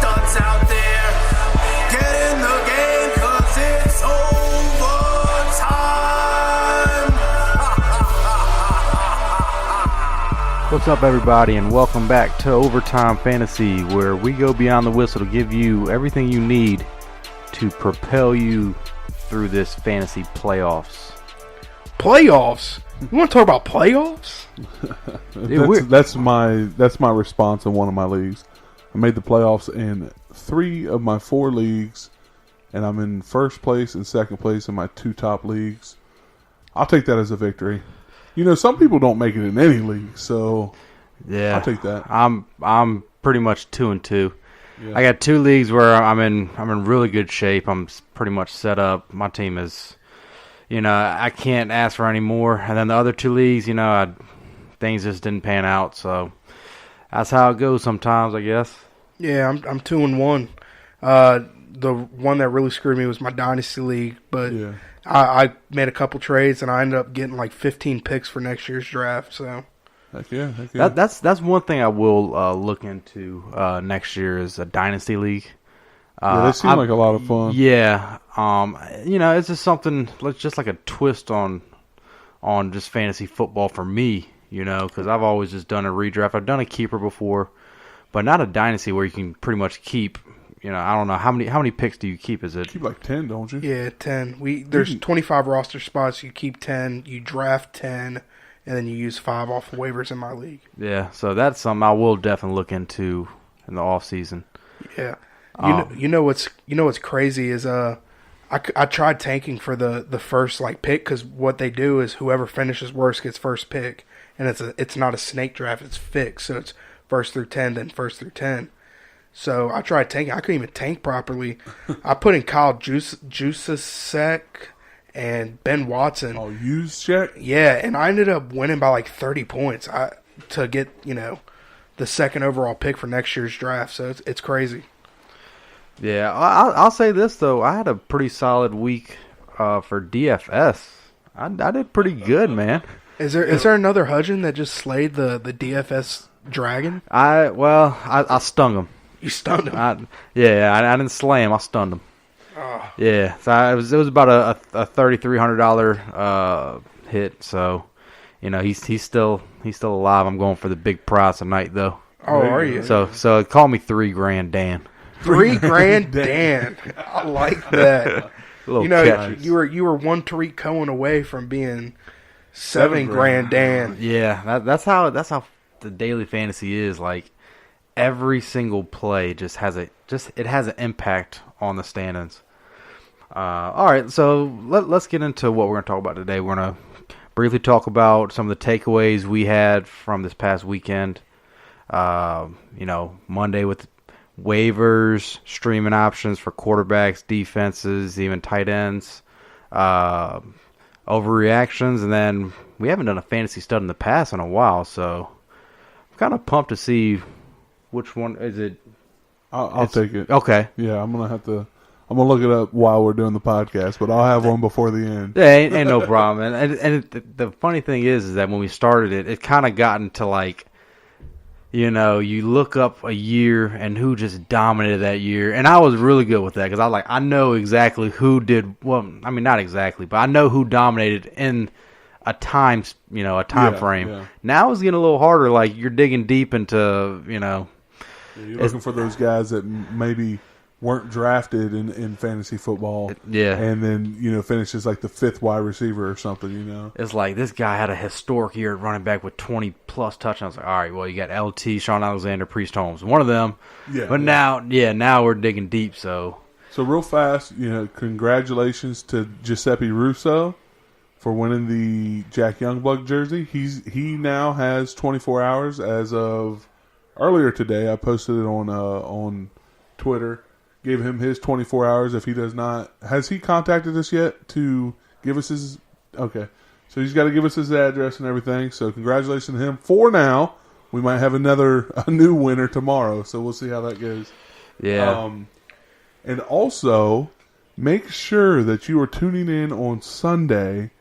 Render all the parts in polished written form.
shots out there. Get in the game, 'cause it's overtime. What's up, everybody, and welcome back to Overtime Fantasy, where we go beyond the whistle to give you everything you need to propel you through this fantasy playoffs. Playoffs? You want to talk about playoffs? That's my response in one of my leagues. I made the playoffs in 3 of my 4 leagues, and I'm in first place and second place in my 2 top leagues. I'll take that as a victory. You know, some people don't make it in any league, so yeah, I'll take that. I'm pretty much 2-2. Yeah. I got 2 leagues where I'm in really good shape. I'm pretty much set up. My team is, I can't ask for any more. And then the other 2 leagues, things just didn't pan out. So that's how it goes sometimes, I guess. Yeah, I'm 2-1. The one that really screwed me was my Dynasty League, but Yeah. I made a couple trades, and I ended up getting like 15 picks for next year's draft. So Heck yeah. That's one thing I will look into next year is a Dynasty League. They seem like a lot of fun. Yeah. It's just something, just like a twist on just fantasy football for me, because I've always just done a redraft. I've done a keeper before, but not a Dynasty where you can pretty much keep, I don't know, how many picks do you keep? Is it? You keep like 10, don't you? yeah, 10. There's 25 roster spots. You keep 10. You draft 10. And then you use 5 off of waivers in my league. Yeah, so that's something I will definitely look into in the off season. Yeah, you know what's crazy is I tried tanking for the first pick, because what they do is whoever finishes worst gets first pick, and it's not a snake draft, it's fixed, so it's first through 10, then first through 10. So I tried tanking, I couldn't even tank properly. I put in Kyle Juszczyk and Ben Watson. Oh, use check? Yeah, and I ended up winning by 30 points to get, the second overall pick for next year's draft. So it's crazy. Yeah, I'll say this, though. I had a pretty solid week for DFS. I did pretty good, man. Is there another Hudgen that just slayed the DFS dragon? I stung him. You stunned him? I didn't slay him. I stunned him. Oh. Yeah, so it was about a $3,300 hit. So, he's still alive. I'm going for the big prize tonight, though. Oh, are you? So call me $3,000 Dan. $3,000 Dan. I like that. You were one Tariq Cohen away from being $7,000 Dan. Yeah, that's how the daily fantasy is. Every single play it has an impact on the standings. All right, so let's get into what we're going to talk about today. We're going to briefly talk about some of the takeaways we had from this past weekend. Monday with waivers, streaming options for quarterbacks, defenses, even tight ends, overreactions, and then we haven't done a fantasy stud in the past in a while, so I'm kind of pumped to see which one is it. I'll take it. Okay. Yeah, I'm gonna look it up while we're doing the podcast, but I'll have one before the end. Yeah, ain't no problem. And the funny thing is that when we started it kind of got into you look up a year and who just dominated that year. And I was really good with that because I know exactly who did, well, I mean, not exactly, but I know who dominated in a time frame. Yeah. Now it's getting a little harder. You're digging deep into, You're looking for those guys that maybe weren't drafted in fantasy football. Yeah. And then, finishes the 5th wide receiver or something, It's this guy had a historic year at running back with 20-plus touchdowns. All right, well, you got LT, Sean Alexander, Priest Holmes. One of them. Yeah. But now we're digging deep, so. So real fast, congratulations to Giuseppe Russo for winning the Jack Youngblood jersey. He now has 24 hours as of earlier today. I posted it on Twitter. Gave him his 24 hours. If he does not, has he contacted us yet to give us his? Okay, so he's got to give us his address and everything. So congratulations to him. For now, we might have a new winner tomorrow. So we'll see how that goes. Yeah. And also, make sure that you are tuning in on Sunday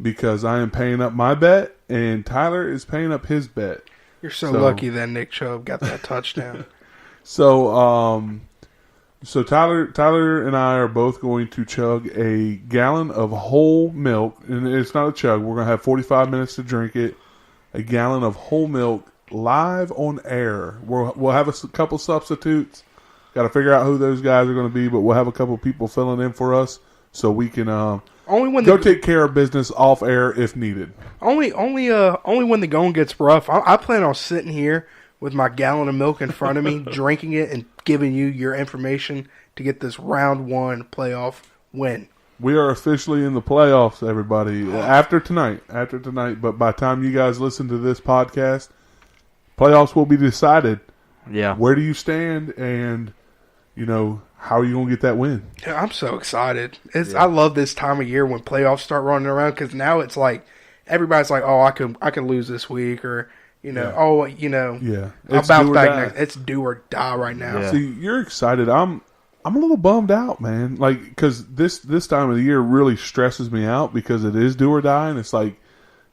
because I am paying up my bet and Tyler is paying up his bet. You're so lucky that Nick Chubb got that touchdown. So, So Tyler and I are both going to chug a gallon of whole milk, and it's not a chug. We're going to have 45 minutes to drink it. A gallon of whole milk live on air. We'll have a couple substitutes. Got to figure out who those guys are going to be, but we'll have a couple people filling in for us so we can take care of business off air if needed. Only when the going gets rough. I plan on sitting here with my gallon of milk in front of me, drinking it, and giving you your information to get this round 1 playoff win. We are officially in the playoffs, everybody. After tonight. But by the time you guys listen to this podcast, playoffs will be decided. Yeah. Where do you stand, and how are you going to get that win? Yeah, I'm so excited. I love this time of year when playoffs start running around, because now it's like everybody's like, oh, I can lose this week, or I'll bounce back. It's do or die right now. Yeah. See, you're excited. I'm a little bummed out, man. Like, because this time of the year really stresses me out, because it is do or die, and it's like,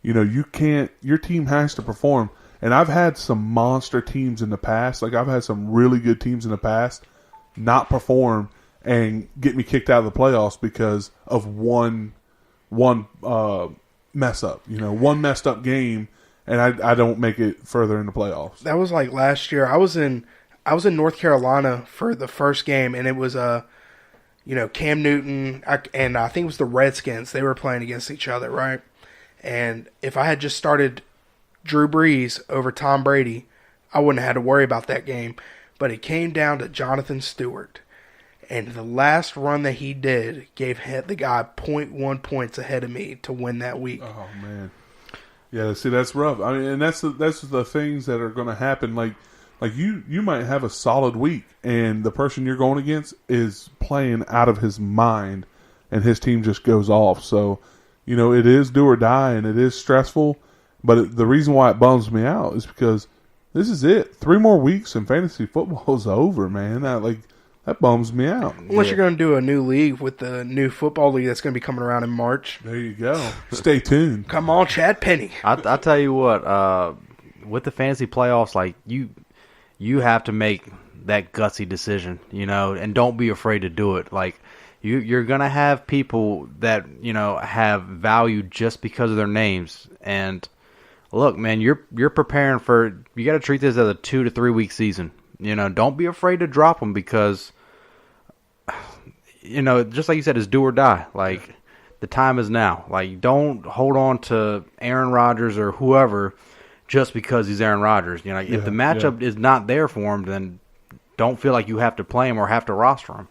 you can't. Your team has to perform. And I've had some monster teams in the past. Like, I've had some really good teams in the past not perform and get me kicked out of the playoffs because of one mess up. One messed up game. And I don't make it further in the playoffs. That was like last year. I was in North Carolina for the first game, and it was Cam Newton and I think it was the Redskins. They were playing against each other, right? And if I had just started Drew Brees over Tom Brady, I wouldn't have had to worry about that game. But it came down to Jonathan Stewart, and the last run that he did gave the guy 0.1 points ahead of me to win that week. Oh man. Yeah, see, that's rough. I mean, and that's the things that are going to happen. Like you might have a solid week, and the person you're going against is playing out of his mind, and his team just goes off. So, it is do or die, and it is stressful. But the reason why it bums me out is because this is it. 3 more weeks, and fantasy football is over, man. That bums me out. Unless you're going to do a new league with the new football league that's going to be coming around in March. There you go. Stay tuned. Come on, Chad Penny. I'll tell you what, with the fantasy playoffs, like, you have to make that gutsy decision, and don't be afraid to do it. Like, you're going to have people that, have value just because of their names. And look, man, you're preparing for, you got to treat this as a 2 to 3 week season. Don't be afraid to drop them, because just like you said, it's do or die. Like, the time is now. Like, don't hold on to Aaron Rodgers or whoever just because he's Aaron Rodgers. If the matchup is not there for him, then don't feel like you have to play him or have to roster him.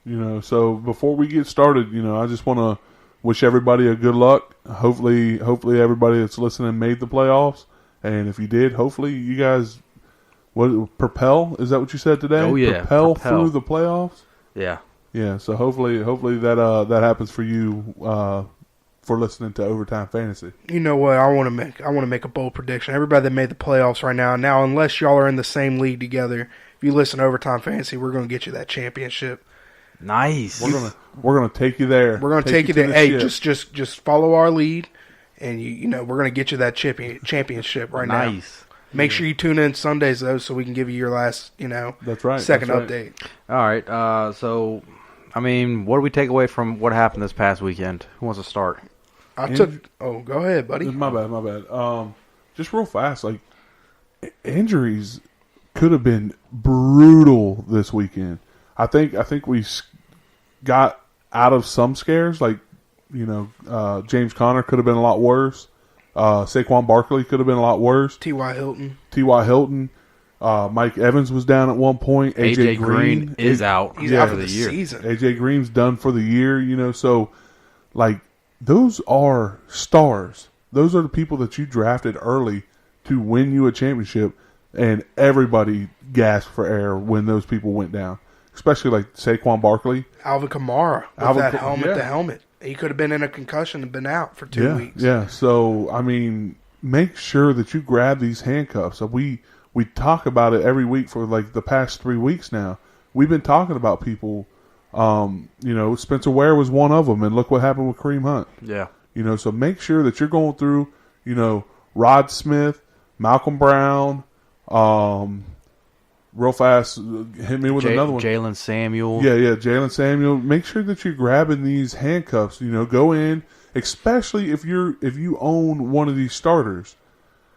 Yeah. So before we get started, I just want to wish everybody a good luck. Hopefully everybody that's listening made the playoffs. And if you did, hopefully you guys, propel? Is that what you said today? Oh, yeah. Propel through the playoffs? Yeah. Yeah, so hopefully that happens for you for listening to Overtime Fantasy. You know what? I want to make a bold prediction. Everybody that made the playoffs right now, unless y'all are in the same league together, if you listen to Overtime Fantasy, we're going to get you that championship. Nice. We're gonna take you there. We're gonna take you there. Hey, just follow our lead, and we're gonna get you that championship right now. Nice. Make sure you tune in Sundays though, so we can give you your last that's right second that's update. All right. So, I mean, what do we take away from what happened this past weekend? Who wants to start? Go ahead, buddy. My bad. Just real fast, like, injuries could have been brutal this weekend. I think we got out of some scares. Like, James Conner could have been a lot worse. Saquon Barkley could have been a lot worse. T.Y. Hilton. Mike Evans was down at one point. AJ Green is out. He's out for the year. Season. AJ Green's done for the year. So, like, those are stars. Those are the people that you drafted early to win you a championship, and everybody gasped for air when those people went down. Especially like Saquon Barkley. Alvin Kamara with that helmet to helmet. He could have been in a concussion and been out for 2 weeks. Yeah, so, I mean, make sure that you grab these handcuffs. We talk about it every week for like the past 3 weeks now. We've been talking about people, Spencer Ware was one of them, and look what happened with Kareem Hunt. Yeah. So make sure that you're going through, Rod Smith, Malcolm Brown, real fast, hit me with another one. Jalen Samuel. Yeah, Jalen Samuel. Make sure that you're grabbing these handcuffs. Go in, especially if you own one of these starters.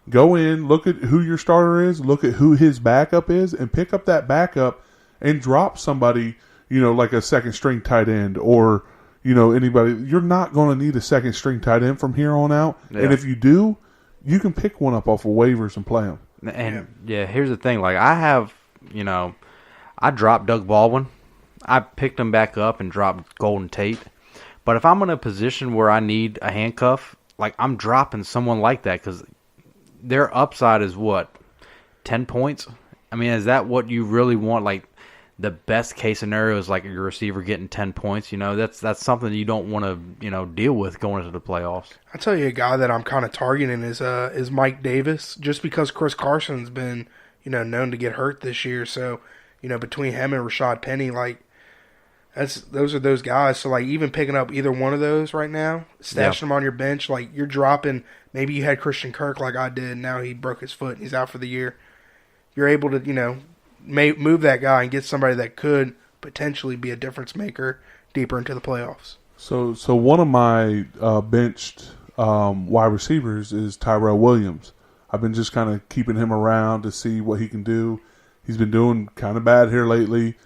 Go in, look at who your starter is, look at who his backup is, and pick up that backup and drop somebody, like a second string tight end or, anybody. You're not going to need a second string tight end from here on out. Yeah. And if you do, you can pick one up off of waivers and play them. And here's the thing. Like I have, I dropped Doug Baldwin. I picked him back up and dropped Golden Tate. But if I'm in a position where I need a handcuff, like I'm dropping someone like that because their upside is what, 10 points? I mean, is that what you really want? Like the best case scenario is like your receiver getting 10 points. That's something you don't want to deal with going into the playoffs. I'll tell you a guy that I'm kind of targeting is Mike Davis, just because Chris Carson's been known to get hurt this year. So between him and Rashad Penny, like those are those guys. So like even picking up either one of those right now, stashing them on your bench, like you're dropping. Maybe you had Christian Kirk like I did. Now he broke his foot and he's out for the year. You're able to move that guy and get somebody that could potentially be a difference maker deeper into the playoffs. So one of my benched wide receivers is Tyrell Williams. I've been just kind of keeping him around to see what he can do. He's been doing kind of bad here lately.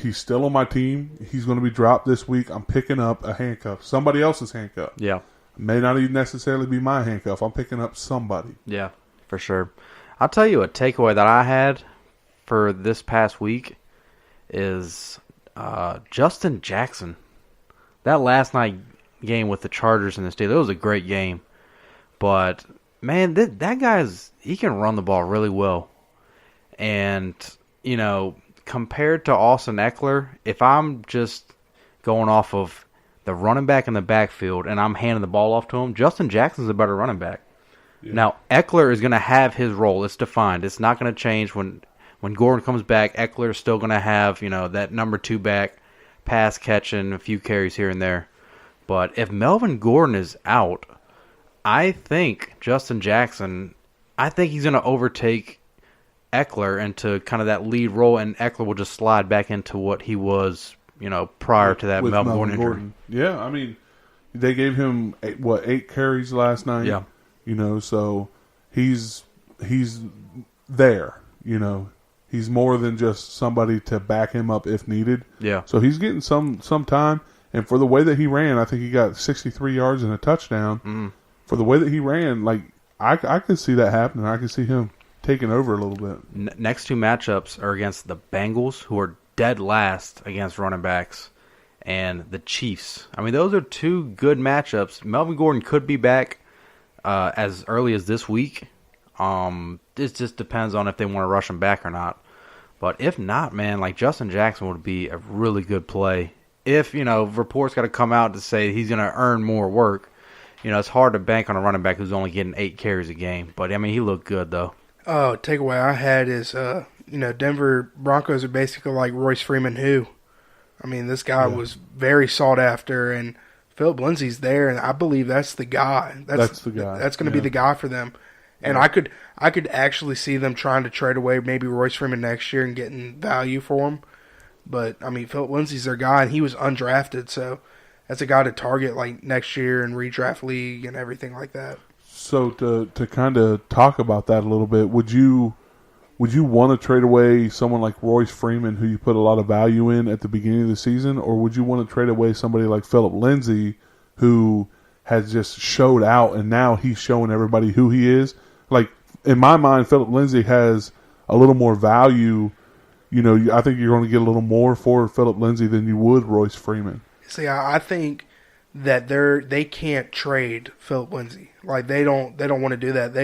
He's still on my team. He's going to be dropped this week. I'm picking up a handcuff, somebody else's handcuff. Yeah, may not even necessarily be my handcuff. I'm picking up somebody. Yeah, for sure. I'll tell you a takeaway that I had for this past week is Justin Jackson. That last night game with the Chargers and the Steelers, it was a great game. But, man, that guy's he can run the ball really well. And, compared to Austin Eckler, if I'm just going off of the running back in the backfield and I'm handing the ball off to him, Justin Jackson's a better running back. Yeah. Now, Eckler is going to have his role. It's defined. It's not going to change when Gordon comes back. Eckler is still going to have, that number 2 back, pass catching, a few carries here and there. But if Melvin Gordon is out, I think Justin Jackson, he's going to overtake Eckler into kind of that lead role, and Eckler will just slide back into what he was, prior to that Melvin Gordon injury. Yeah, I mean, they gave him 8 carries last night. Yeah, so he's there. He's more than just somebody to back him up if needed. Yeah. So he's getting some time, and for the way that he ran, I think he got 63 yards and a touchdown. Mm. For the way that he ran, like I could see that happening. I could see him taking over a little bit. Next 2 matchups are against the Bengals, who are dead last against running backs, and the Chiefs. I mean, those are 2 good matchups. Melvin Gordon could be back as early as this week. This just depends on if they want to rush him back or not. But if not, man, like Justin Jackson would be a really good play. If, reports got to come out to say he's going to earn more work. It's hard to bank on a running back who's only getting 8 carries a game. But, I mean, he looked good, though. Oh, takeaway I had is, Denver Broncos are basically like Royce Freeman who. I mean, this guy was very sought after, and Philip Lindsay's there, and I believe that's the guy. That's the guy. That's going to be the guy for them. And I could actually see them trying to trade away maybe Royce Freeman next year and getting value for him. But, I mean, Philip Lindsay's their guy, and he was undrafted, so that's a guy to target like next year in redraft league and everything like that. So to kind of talk about that a little bit, would you want to trade away someone like Royce Freeman, who you put a lot of value in at the beginning of the season, or would you want to trade away somebody like Philip Lindsay, who has just showed out and now he's showing everybody who he is? Like, in my mind, Philip Lindsay has a little more value. I think you're going to get a little more for Philip Lindsay than you would Royce Freeman. See, I think that they can't trade Philip Lindsay. Like they don't want to do that.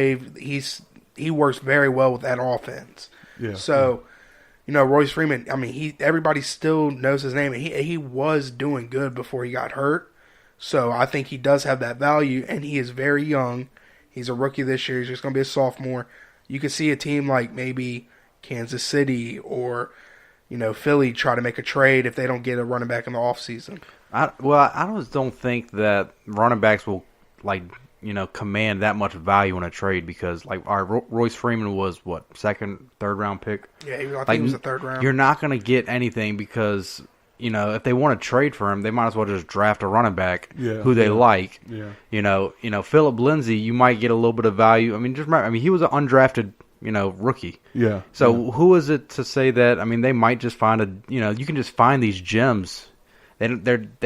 He works very well with that offense. Yeah. So, Royce Freeman, I mean, everybody still knows his name. He was doing good before he got hurt. So I think he does have that value, and he is very young. He's a rookie this year. He's just going to be a sophomore. You could see a team like maybe Kansas City or, Philly try to make a trade if they don't get a running back in the offseason. I just don't think that running backs will, like, command that much value in a trade because like our Royce Freeman was what, second, third round pick. Yeah, I think he was a third round. You're not going to get anything because if they want to trade for him, they might as well just draft a running back who they like. Yeah. Philip Lindsay, you might get a little bit of value. I mean, just remember, he was an undrafted rookie. Yeah. So who is it to say that? I mean, they might just find you can just find these gems. They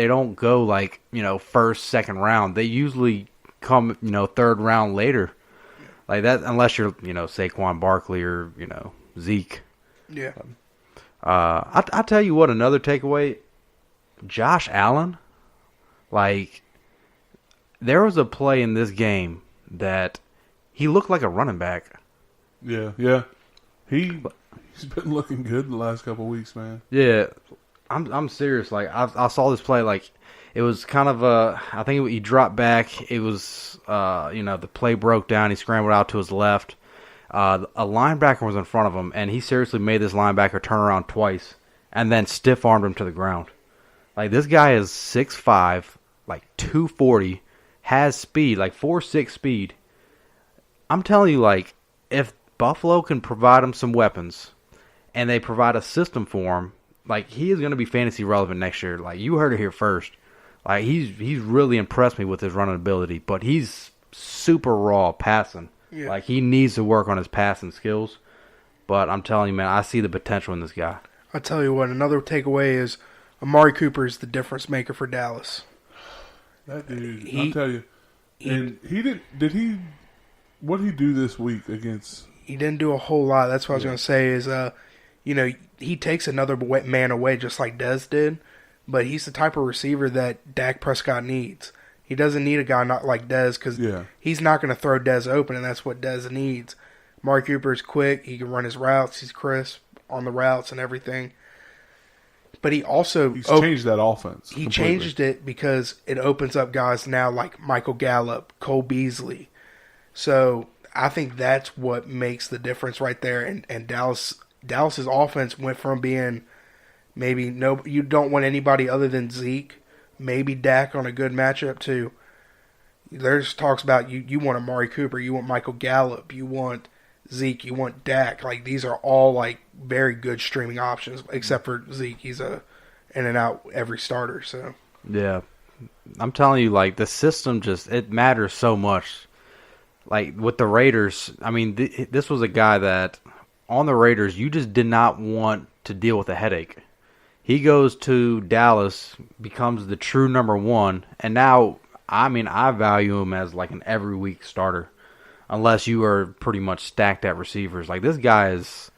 don't go like first, second round. They usually come third round later, like that. Unless you're Saquon Barkley or Zeke. Yeah. I tell you what, another takeaway, Josh Allen. Like there was a play in this game that he looked like a running back. Yeah. He's been looking good the last couple of weeks, man. Yeah, I'm serious. Like I saw this play. Like it was kind of I think he dropped back. It was the play broke down. He scrambled out to his left. A linebacker was in front of him, and he seriously made this linebacker turn around twice, and then stiff armed him to the ground. Like this guy is 6'5", like 240, has speed, like 4.6 speed. I'm telling you, like if Buffalo can provide him some weapons, and they provide a system for him, like he is going to be fantasy relevant next year. Like you heard it here first. Like he's really impressed me with his running ability, but he's super raw passing. Yeah. Like he needs to work on his passing skills. But I'm telling you, man, I see the potential in this guy. I'll tell you what. Another takeaway is Amari Cooper is the difference maker for Dallas. That dude, I'll tell you. And he did. What did he do this week against? He didn't do a whole lot. That's what I was going to say is, he takes another man away just like Dez did, but he's the type of receiver that Dak Prescott needs. He doesn't need a guy not like Dez because he's not going to throw Dez open, and that's what Dez needs. Amari Cooper is quick. He can run his routes. He's crisp on the routes and everything. But he's changed that offense. He changed it because it opens up guys now like Michael Gallup, Cole Beasley. So I think that's what makes the difference right there. And Dallas's offense went from being you don't want anybody other than Zeke, maybe Dak on a good matchup, to there's talks about you want Amari Cooper, you want Michael Gallup, you want Zeke, you want Dak. Like these are all like very good streaming options, except for Zeke. He's a in and out every starter. So yeah, I'm telling you, like the system it matters so much. Like with the Raiders, I mean, this was a guy that on the Raiders you just did not want to deal with a headache. He goes to Dallas, becomes the true number one, and now, I mean, I value him as like an every week starter, unless you are pretty much stacked at receivers. Like this guy is,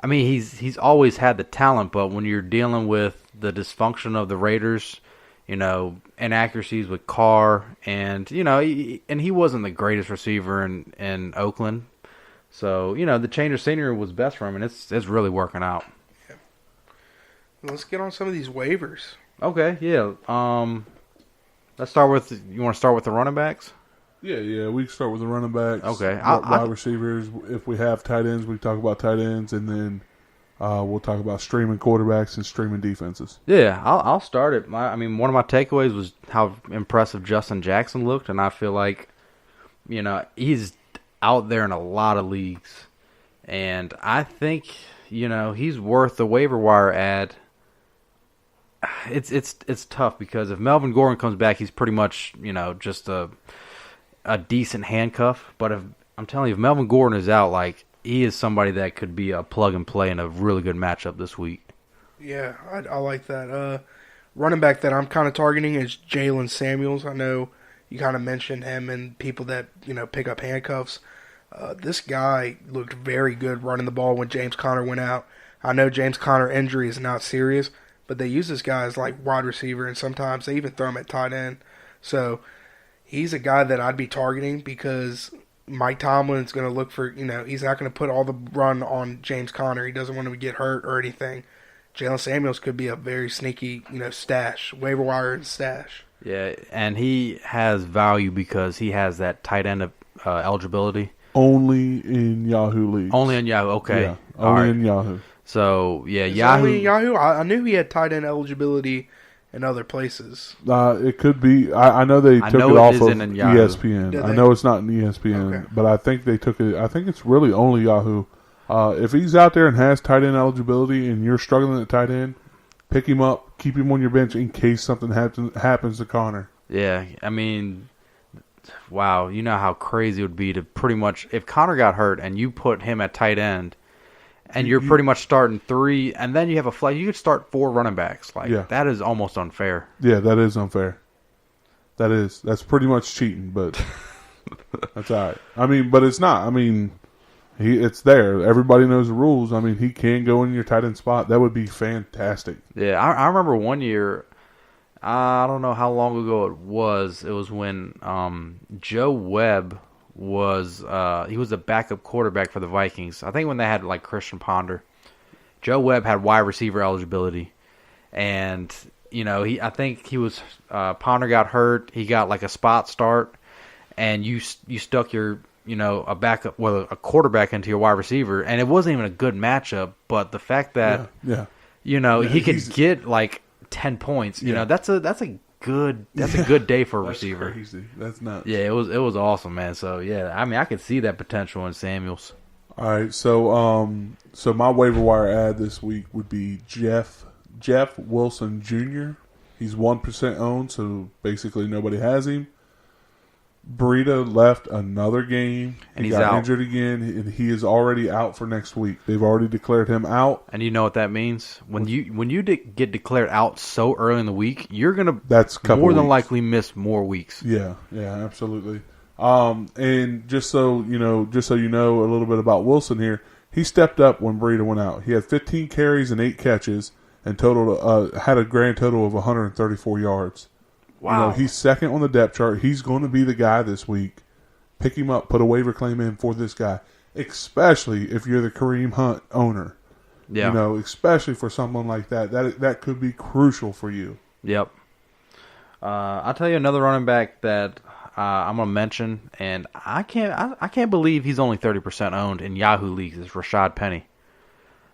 I mean, he's always had the talent, but when you're dealing with the dysfunction of the Raiders, inaccuracies with Carr, and he wasn't the greatest receiver in Oakland, so the change of scenery was best for him, and it's really working out. Yeah. Let's get on some of these waivers. Okay, yeah. Let's start with. You want to start with the running backs? Yeah. We can start with the running backs. Okay, wide receivers. If we have tight ends, we talk about tight ends, and then we'll talk about streaming quarterbacks and streaming defenses. Yeah, I'll start it. One of my takeaways was how impressive Justin Jackson looked, and I feel like, he's out there in a lot of leagues, and I think, he's worth the waiver wire ad. It's tough because if Melvin Gordon comes back, he's pretty much, just a decent handcuff. But I'm telling you, if Melvin Gordon is out, like, he is somebody that could be a plug and play in a really good matchup this week. Yeah, I like that. Running back that I'm kind of targeting is Jalen Samuels. I know you kind of mentioned him and people that pick up handcuffs. This guy looked very good running the ball when James Conner went out. I know James Conner injury is not serious, but they use this guy as like wide receiver, and sometimes they even throw him at tight end. So he's a guy that I'd be targeting because Mike Tomlin's going to look for, he's not going to put all the run on James Conner. He doesn't want him to get hurt or anything. Jalen Samuels could be a very sneaky, stash, waiver wire and stash. Yeah, and he has value because he has that tight end eligibility. Only in Yahoo leagues. Only in Yahoo, okay. Yeah, only in Yahoo. So, yeah, Is Yahoo. Only in Yahoo? I knew he had tight end eligibility in other places. It could be. I know they took it off of ESPN. I know it's not in ESPN, but I think they took it. I think it's really only Yahoo. If he's out there and has tight end eligibility and you're struggling at tight end, pick him up, keep him on your bench in case something happens to Connor. Yeah, I mean, wow, you know how crazy it would be to pretty much, if Connor got hurt and you put him at tight end, and you're pretty much starting 3, and then you have a flag, you could start 4 running backs. That is almost unfair. Yeah, that is unfair. That's pretty much cheating, but that's all right. I mean, but it's not. I mean, it's there. Everybody knows the rules. I mean, he can go in your tight end spot. That would be fantastic. Yeah, I remember one year, I don't know how long ago it was. It was when Joe Webb was he was a backup quarterback for the Vikings. I think when they had like Christian Ponder. Joe Webb had wide receiver eligibility, and I think he was Ponder got hurt. He got like a spot start, and you stuck your a backup, a quarterback into your wide receiver, and it wasn't even a good matchup. But the fact that he could get like 10 points, that's a good day for a receiver. Crazy. That's nuts. Yeah, it was awesome, man. So yeah, I mean, I could see that potential in Samuels. All right, so my waiver wire ad this week would be Jeff Wilson Jr. He's 1% owned, so basically nobody has him. Breida left another game. And he he's got out. injured again, and he is already out for next week. They've already declared him out. And you know what that means? When you get declared out so early in the week, you're gonna more than likely miss more weeks. Yeah, absolutely. And just so you know a little bit about Wilson here, he stepped up when Breida went out. He had 15 carries and 8 catches, and had a grand total of 134 yards. Wow. He's second on the depth chart. He's going to be the guy this week. Pick him up, put a waiver claim in for this guy, especially if you're the Kareem Hunt owner. Yeah. Especially for someone like that. That could be crucial for you. Yep. I'll tell you another running back that I'm going to mention, and I can't believe he's only 30% owned in Yahoo leagues. Is Rashad Penny.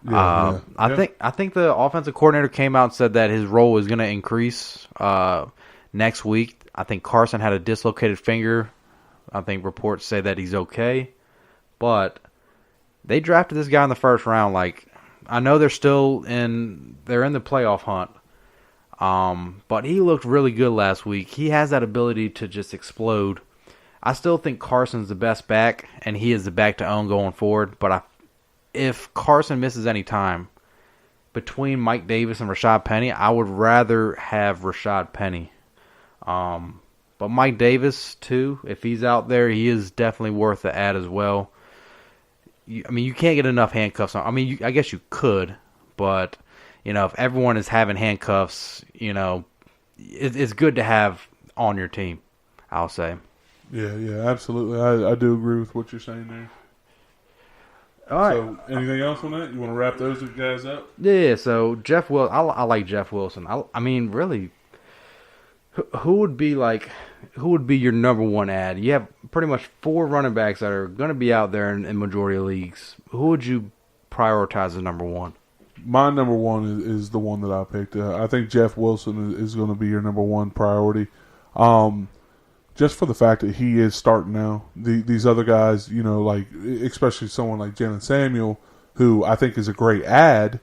I think the offensive coordinator came out and said that his role is going to increase next week. I think Carson had a dislocated finger. I think reports say that he's okay, but they drafted this guy in the first round. Like, I know they're in the playoff hunt, but he looked really good last week. He has that ability to just explode. I still think Carson's the best back, and he is the back to own going forward. But if Carson misses any time between Mike Davis and Rashad Penny, I would rather have Rashad Penny. But Mike Davis, too, if he's out there, he is definitely worth the ad as well. You can't get enough handcuffs on. I guess you could, but, if everyone is having handcuffs, it's good to have on your team, I'll say. Yeah, absolutely. I do agree with what you're saying there. All right. So, anything else on that? You want to wrap those guys up? Yeah, so Jeff Wilson, I like Jeff Wilson. Really, who would be your number one ad? You have pretty much 4 running backs that are going to be out there in majority of leagues. Who would you prioritize as number one? My number one is the one that I picked. I think Jeff Wilson is going to be your number one priority. Just for the fact that he is starting now. These other guys, especially someone like Jalen Samuel, who I think is a great ad,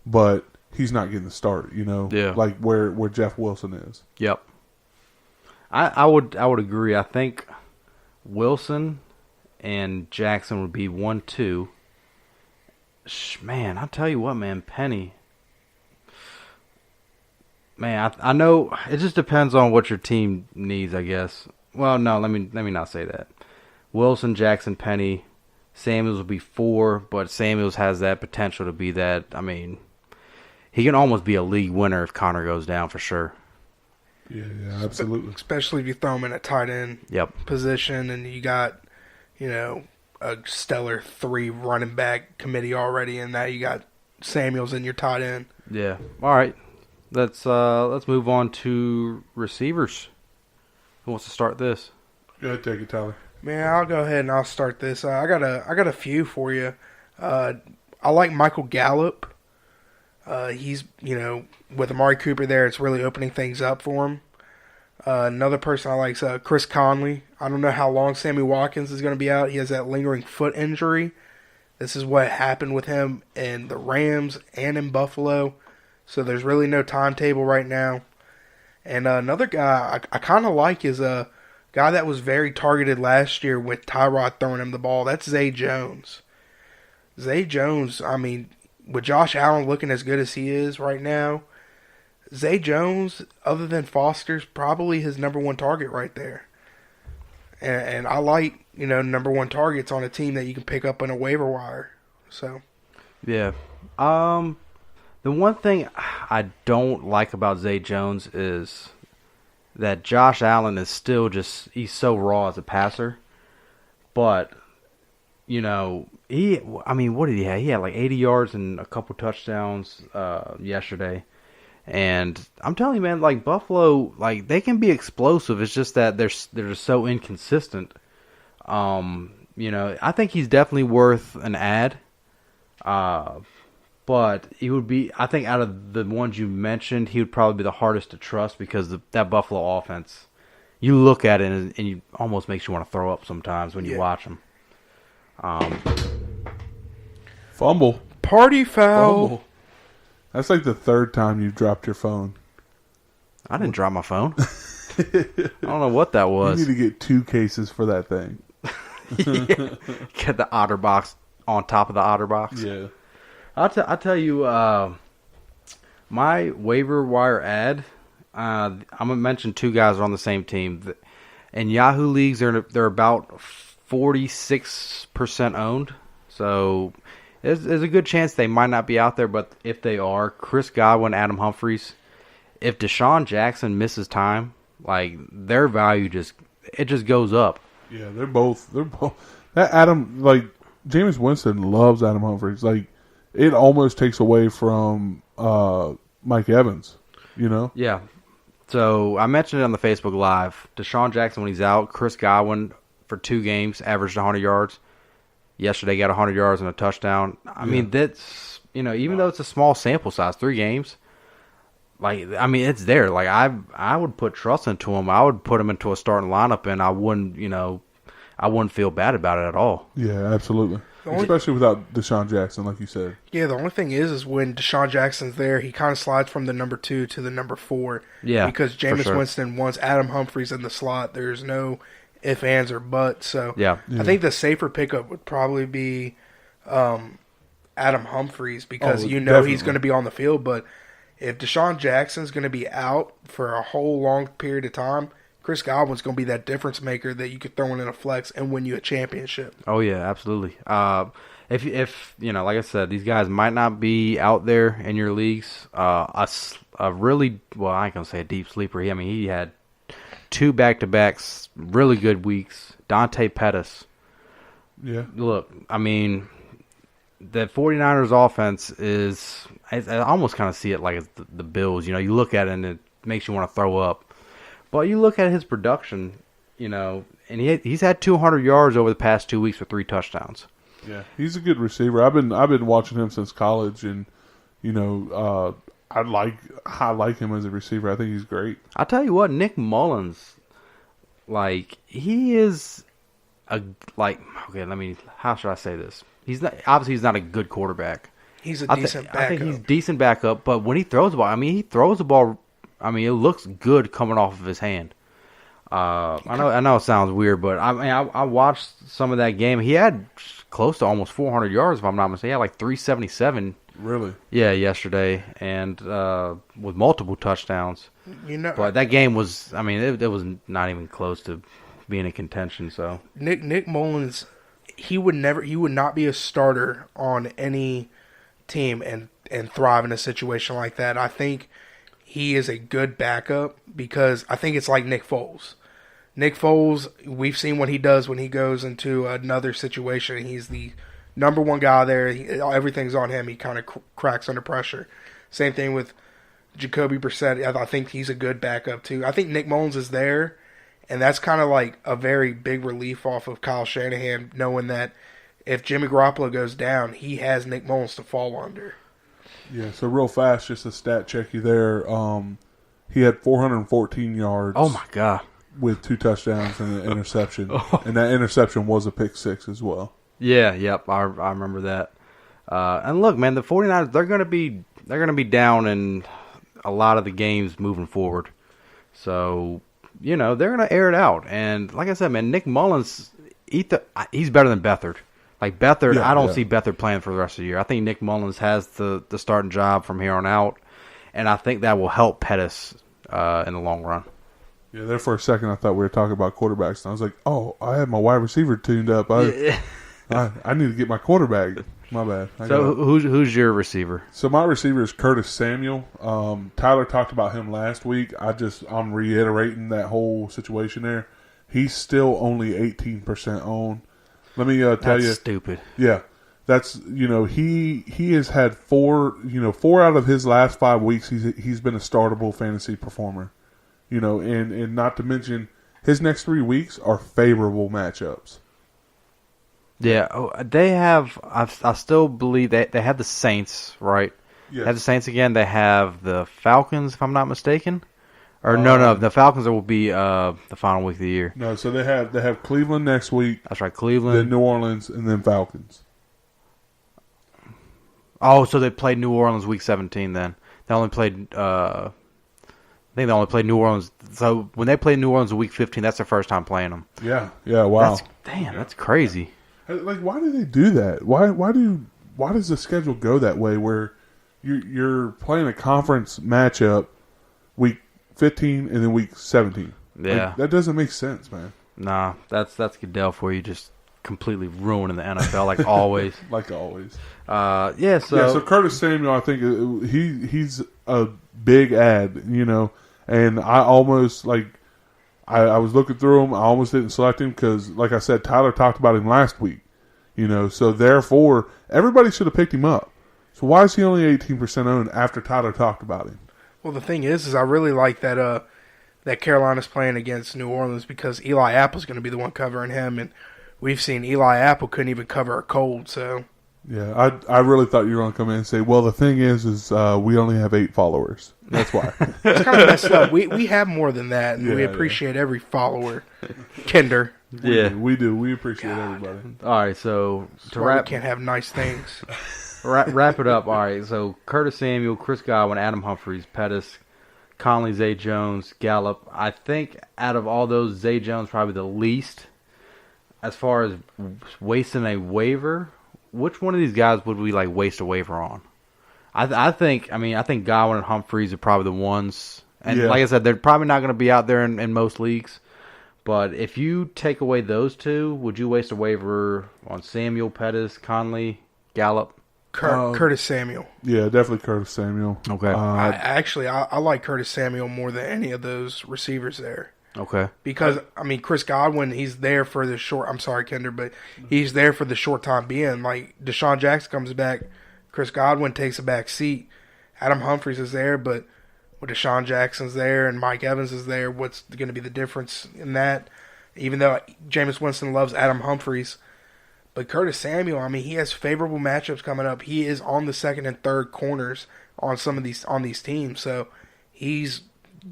but he's not getting the start, like where Jeff Wilson is. Yep. I would agree. I think Wilson and Jackson would be 1-2. Man, I'll tell you what, man, Penny. Man, I know it just depends on what your team needs, I guess. Well, no, let me not say that. Wilson, Jackson, Penny, Samuels will be 4, but Samuels has that potential to be that. He can almost be a league winner if Connor goes down for sure. Yeah, absolutely. Especially if you throw him in a tight end position and you got, a stellar 3 running back committee already in that. You got Samuels in your tight end. Yeah. All right. Let's move on to receivers. Who wants to start this? Go ahead, take it, Tyler. Man, I'll go ahead and I'll start this. I got a few for you. I like Michael Gallup. He's, with Amari Cooper there, it's really opening things up for him. Another person I like is Chris Conley. I don't know how long Sammy Watkins is going to be out. He has that lingering foot injury. This is what happened with him in the Rams and in Buffalo. So there's really no timetable right now. And another guy I kind of like is a guy that was very targeted last year with Tyrod throwing him the ball. That's Zay Jones. Zay Jones, I mean, with Josh Allen looking as good as he is right now, Zay Jones, other than Foster's, probably his number one target right there. And I like, number one targets on a team that you can pick up on a waiver wire. So, yeah. The one thing I don't like about Zay Jones is that Josh Allen is still he's so raw as a passer. But, what did he have? He had like 80 yards and a couple touchdowns yesterday. And I'm telling you, man, like Buffalo, like they can be explosive. It's just that they're just so inconsistent. I think he's definitely worth an ad. But he would be, I think, out of the ones you mentioned, he would probably be the hardest to trust because that Buffalo offense, you look at it and it almost makes you want to throw up sometimes when you watch them. Fumble. Party foul. Fumble. That's like the third time you've dropped your phone. I didn't drop my phone. I don't know what that was. You need to get 2 cases for that thing. Get the OtterBox on top of the OtterBox. Yeah. I'll tell you, my waiver wire ad, I'm going to mention 2 guys are on the same team. In Yahoo leagues, they're about 46% owned. So there's a good chance they might not be out there, but if they are, Chris Godwin, Adam Humphries, if Deshaun Jackson misses time, like their value just goes up. Yeah, they're both. That Adam, like Jameis Winston loves Adam Humphries. Like it almost takes away from Mike Evans. Yeah. So I mentioned it on the Facebook Live. Deshaun Jackson when he's out, Chris Godwin for 2 games averaged 100 yards. Yesterday got 100 yards and a touchdown. I mean, that's, even though it's a small sample size, 3 games, it's there. Like, I would put trust into him. I would put him into a starting lineup, and I wouldn't feel bad about it at all. Yeah, absolutely. Especially without Deshaun Jackson, like you said. Yeah, the only thing is when Deshaun Jackson's there, he kind of slides from the number 2 to the number 4. Yeah, because Jameis Winston wants Adam Humphries in the slot. There's no if, ands, or buts. So yeah. I think the safer pickup would probably be Adam Humphries because definitely. He's going to be on the field. But if Deshaun Jackson's going to be out for a whole long period of time, Chris Godwin's going to be that difference maker that you could throw in a flex and win you a championship. Oh, yeah, absolutely. If like I said, these guys might not be out there in your leagues, a really, well, I ain't going to say a deep sleeper. He had 2 back-to-backs, really good weeks. Dante Pettis. Yeah. Look, the 49ers offense is, I almost kind of see it like it's the Bills. You look at it and it makes you want to throw up. But you look at his production, and he's had 200 yards over the past 2 weeks with 3 touchdowns. Yeah, he's a good receiver. I've been watching him since college, and I like him as a receiver. I think he's great. I'll tell you what, Nick Mullins, he is how should I say this? He's not a good quarterback. He's a decent backup. I think he's decent backup, but when he throws the ball, he throws the ball. It looks good coming off of his hand. I know it sounds weird, but I watched some of that game. He had close to almost 400 yards, if I'm not mistaken. He had like 377. Really? Yeah, yesterday, and with multiple touchdowns. But that game was, it was not even close to being in contention. So Nick Mullins, he would not be a starter on any team and thrive in a situation like that. I think he is a good backup because I think it's like Nick Foles. Nick Foles, we've seen what he does when he goes into another situation. He's the number 1 guy there. Everything's on him. He kind of cracks under pressure. Same thing with Jacoby Brissett. I think he's a good backup too. I think Nick Mullins is there, and that's kind of like a very big relief off of Kyle Shanahan, knowing that if Jimmy Garoppolo goes down, he has Nick Mullins to fall under. Yeah, so real fast, just a stat check you there. He had 414 yards. Oh, my God. With 2 touchdowns and an interception. And that interception was a pick 6 as well. Yeah, yep, I remember that. And look, man, the 49ers, they're going to be down in a lot of the games moving forward. So, they're going to air it out. And like I said, man, Nick Mullins, he's better than Beathard. Like Beathard, I don't see Beathard playing for the rest of the year. I think Nick Mullins has the starting job from here on out, and I think that will help Pettis in the long run. Yeah, there for a second I thought we were talking about quarterbacks, and I was like, oh, I have my wide receiver tuned up. I need to get my quarterback. My bad. So who's your receiver? So my receiver is Curtis Samuel. Tyler talked about him last week. I'm reiterating that whole situation there. He's still only 18% owned. Let me tell you. That's stupid. Yeah. That's, he has had 4 out of his last 5 weeks he's been a startable fantasy performer. And not to mention his next 3 weeks are favorable matchups. Yeah, they have. I still believe they have the Saints, right? Yes. They have the Saints again. They have the Falcons, if I'm not mistaken. Or no, the Falcons will be the final week of the year. No, so they have Cleveland next week. That's right, Cleveland, then New Orleans, and then Falcons. Oh, so they played New Orleans week 17. Then they only played. I think they only played New Orleans. So when they played New Orleans in week 15, that's their first time playing them. Yeah, wow. That's crazy. Like, why do they do that? Why does the schedule go that way? Where you're playing a conference matchup week 15 and then week 17. Yeah, like, that doesn't make sense, man. Nah, that's Goodell for you, just completely ruining the NFL like always. Like always. So Curtis Samuel, I think he's a big ad, and I almost I was looking through him. I almost didn't select him because, like I said, Tyler talked about him last week. So therefore everybody should have picked him up. So why is he only 18% owned after Tyler talked about him? Well, the thing is I really like that Carolina's playing against New Orleans because Eli Apple's going to be the one covering him, and we've seen Eli Apple couldn't even cover a cold. So yeah, I really thought you were going to come in and say, well, the thing is we only have 8 followers. That's why. It's kind of messed up. We have more than that, and we appreciate every follower. Kinder. We do. We appreciate everybody. All right, so we can't have nice things. Wrap it up. All right, so Curtis Samuel, Chris Godwin, Adam Humphries, Pettis, Conley, Zay Jones, Gallup. I think out of all those, Zay Jones probably the least. As far as wasting a waiver, which one of these guys would we waste a waiver on? I think Godwin and Humphries are probably the ones. And like I said, they're probably not going to be out there in most leagues. But if you take away those two, would you waste a waiver on Samuel, Pettis, Conley, Gallup? Curtis Samuel. Yeah, definitely Curtis Samuel. Okay. I like Curtis Samuel more than any of those receivers there. Okay. Because, Chris Godwin, he's there for the short... I'm sorry, Kinder, but he's there for the short time being. Like, Deshaun Jackson comes back, Chris Godwin takes a back seat. Adam Humphries is there, but when Deshaun Jackson's there and Mike Evans is there, what's going to be the difference in that? Even though Jameis Winston loves Adam Humphries... But Curtis Samuel, he has favorable matchups coming up. He is on the second and third corners on these teams, so he's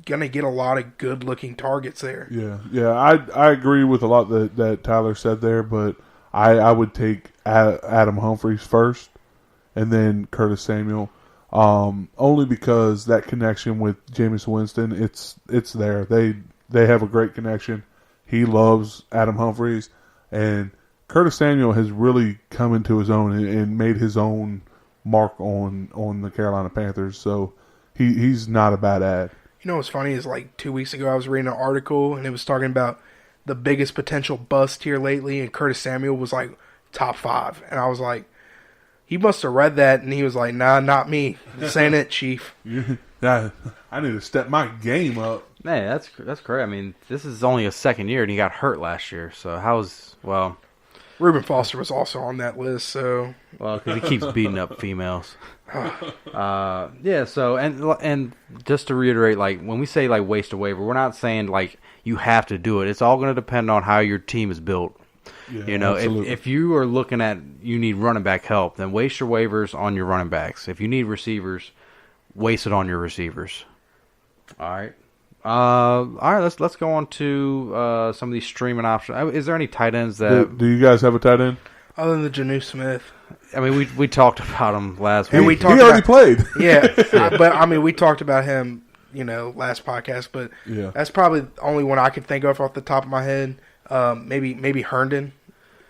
gonna get a lot of good looking targets there. Yeah. I agree with a lot that Tyler said there, but I would take Adam Humphries first, and then Curtis Samuel, only because that connection with Jameis Winston, it's there. They have a great connection. He loves Adam Humphries, and Curtis Samuel has really come into his own and made his own mark on the Carolina Panthers. So he's not a bad ad. You know what's funny is 2 weeks ago I was reading an article and it was talking about the biggest potential bust here lately, and Curtis Samuel was top 5. And I was like, he must have read that, and he was like, nah, not me. This ain't it, Chief. I need to step my game up. Man, that's great. This is only his second year, and he got hurt last year. So Reuben Foster was also on that list, so... Well, because he keeps beating up females. So, and just to reiterate, when we say, waste a waiver, we're not saying, you have to do it. It's all going to depend on how your team is built. Yeah, You know, absolutely. if you are looking at you need running back help, then waste your waivers on your running backs. If you need receivers, waste it on your receivers. All right. All right. Let's go on to some of these streaming options. Is there any tight ends that? Do you guys have a tight end? Other than the Janu Smith. I mean, we talked about him last And week. we talked He already about- played. Yeah, but I mean, we talked about him, last podcast. But Yeah. that's probably the only one I could think of off the top of my head. Maybe Herndon.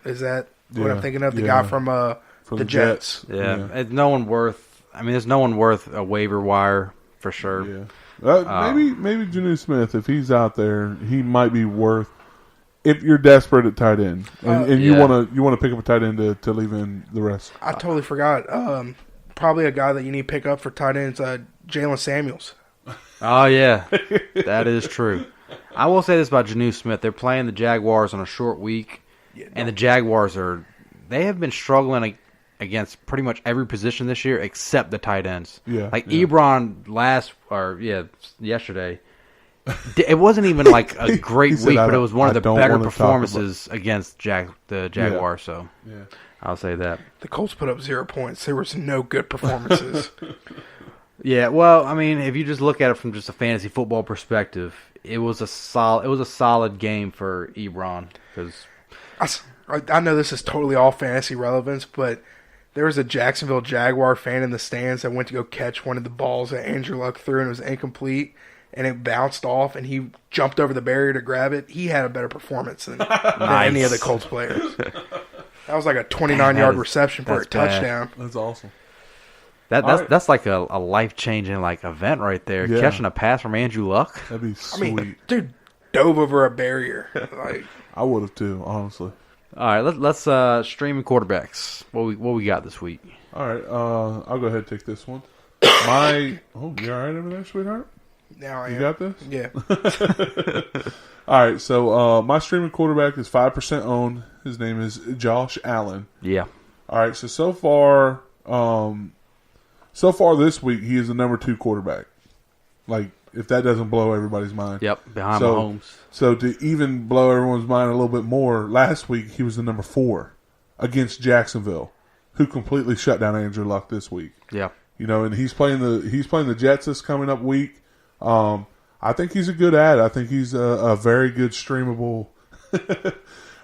Is that what Yeah, I'm thinking of? The yeah. guy from the Jets. Jets. Yeah, It's no one worth. I mean, there's no one worth a waiver wire for sure. Yeah. Maybe Janu Smith, if he's out there, he might be worth. If you're desperate at tight end and you Yeah. want to pick up a tight end to leave in the rest. I totally forgot. Probably a guy that you need to pick up for tight ends, Jalen Samuels. Oh yeah, that is true. I will say this about Janu Smith: they're playing the Jaguars on a short week, and the Jaguars they have been struggling against pretty much every position this year except the tight ends. Yeah, like yeah. Ebron yesterday. It wasn't even like a great said, week, but it was one of I the don't better wanna talk performances against the Jaguars. So Yeah. I'll say that. The Colts put up 0 points. There was no good performances. Yeah, well, I mean, if you just look at it from just a fantasy football perspective, it was a solid game for Ebron because I know this is totally all fantasy relevance, but there was a Jacksonville Jaguar fan in the stands that went to go catch one of the balls that Andrew Luck threw, and it was incomplete, and it bounced off, and he jumped over the barrier to grab it. He had a better performance than any of the Colts players. That was like a 29-yard reception for a that's bad. touchdown. That's awesome. that's like a life changing like event right there. Yeah. Catching a pass from Andrew Luck. That'd be I sweet. mean, dude dove over a barrier. Like, I would have too, honestly. All right, let's streaming quarterbacks. What we got this week? All right, I'll go ahead and take this one. You all right over there, sweetheart? now I You am. got this? Yeah. All right, so my streaming quarterback is 5% owned. His name is Josh Allen. Yeah, All right, so far this week he is the number 2 quarterback. Like, if that doesn't blow everybody's mind. yep, behind So- Mahomes. So to even blow everyone's mind a little bit more, last week he was the number 4 against Jacksonville, who completely shut down Andrew Luck this week. Yeah, And he's playing the Jets this coming up week. I think he's a good ad. I think he's a very good streamable.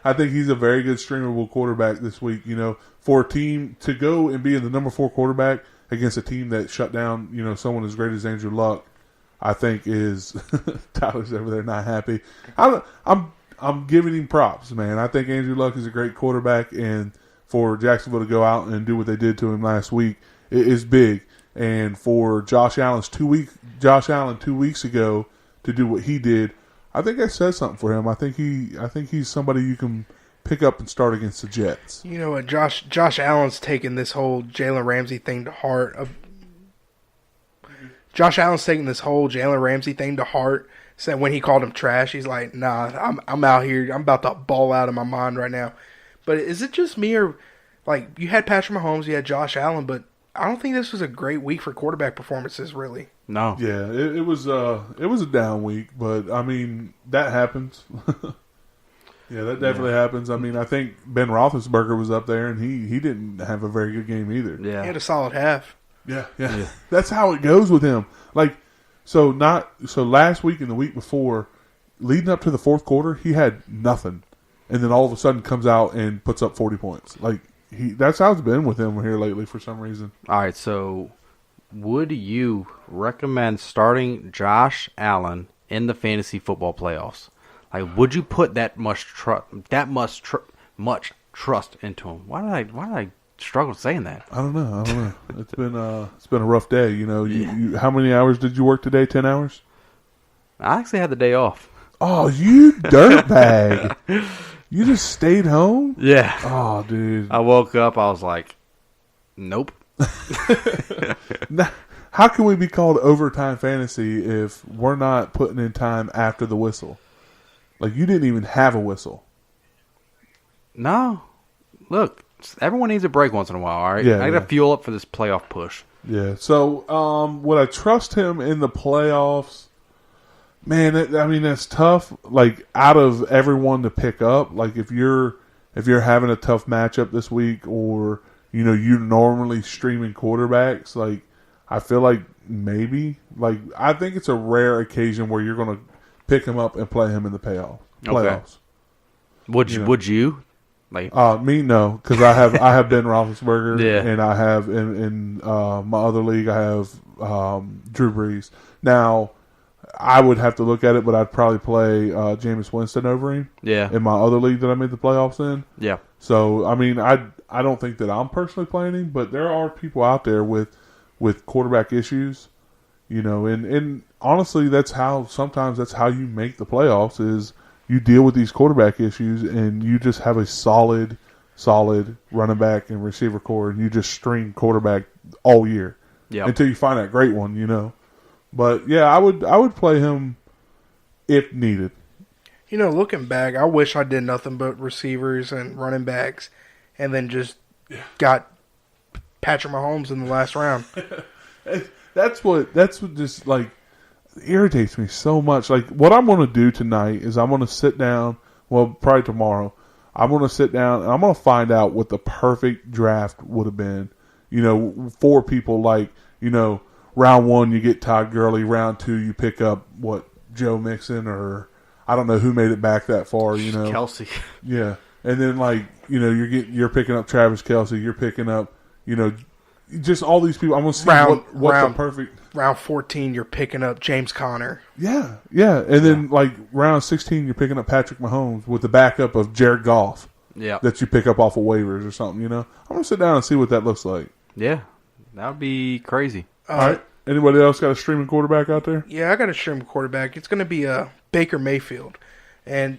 I think he's a very good streamable quarterback this week. For a team to go and be in the number 4 quarterback against a team that shut down, someone as great as Andrew Luck, I think is Tyler's over there not happy. I'm giving him props, man. I think Andrew Luck is a great quarterback, and for Jacksonville to go out and do what they did to him last week, it is big. And for Josh Allen 2 weeks ago to do what he did, I think that says something for him. I think he's somebody you can pick up and start against the Jets. You know what? Josh Allen's taking this whole Jalen Ramsey thing to heart. Josh Allen's taking this whole Jalen Ramsey thing to heart. Said when he called him trash, he's like, "Nah, I'm out here. I'm about to ball out of my mind right now." But is it just me, or like you had Patrick Mahomes, you had Josh Allen, but I don't think this was a great week for quarterback performances, really. no, Yeah, it was a down week, but I mean that happens. Yeah, that definitely happens. I mean, I think Ben Roethlisberger was up there, and he didn't have a very good game either. yeah, He had a solid half. Yeah. That's how it goes with him. So last week and the week before, leading up to the fourth quarter, he had nothing, and then all of a sudden comes out and puts up 40 points. That's how it's been with him here lately for some reason. All right, so would you recommend starting Josh Allen in the fantasy football playoffs? Like, would you put that much trust into him? Why did I struggle saying that? I don't know. It's been a rough day. You how many hours did you work today? 10 hours. I actually had the day off. Oh, you dirtbag! You just stayed home. Yeah. Oh, dude. I woke up. I was like, nope. Now, how can we be called overtime fantasy if we're not putting in time after the whistle? Like, you didn't even have a whistle. No. Look, everyone needs a break once in a while, all right? Yeah, I got to fuel up for this playoff push. Yeah. So, would I trust him in the playoffs? Man, that's tough. Like, out of everyone to pick up, like if you're if you're having a tough matchup this week, or you normally streaming quarterbacks, like I feel like maybe I think it's a rare occasion where you're going to pick him up and play him in the playoffs. Okay. Would you? Like me, no, because I have Ben Roethlisberger, Yeah. and I have in my other league I have Drew Brees. Now I would have to look at it, but I'd probably play Jameis Winston over him. Yeah. In my other league that I made the playoffs in. Yeah. So I mean, I don't think that I'm personally playing him, but there are people out there with quarterback issues, and honestly, sometimes that's how you make the playoffs is. You deal with these quarterback issues, and you just have a solid running back and receiver core, and you just string quarterback all year until you find that great one, But yeah, I would play him if needed. Looking back, I wish I did nothing but receivers and running backs, and then just got Patrick Mahomes in the last round. That's what just like irritates me so much. Like, what I'm going to do tonight is I'm going to sit down, well, probably tomorrow, I'm going to sit down and I'm going to find out what the perfect draft would have been, for people like, round 1 you get Todd Gurley, round 2 you pick up, Joe Mixon, or I don't know who made it back that far, Kelsey. Yeah. And then, you're picking up Travis Kelsey, you're picking up, just all these people. I'm going to see what the perfect... Round 14, you're picking up James Conner. Yeah. And then, round 16, you're picking up Patrick Mahomes with the backup of Jared Goff. Yeah. That you pick up off of waivers or something, I'm going to sit down and see what that looks like. Yeah. That would be crazy. All right. Anybody else got a streaming quarterback out there? Yeah, I got a streaming quarterback. It's going to be Baker Mayfield. And,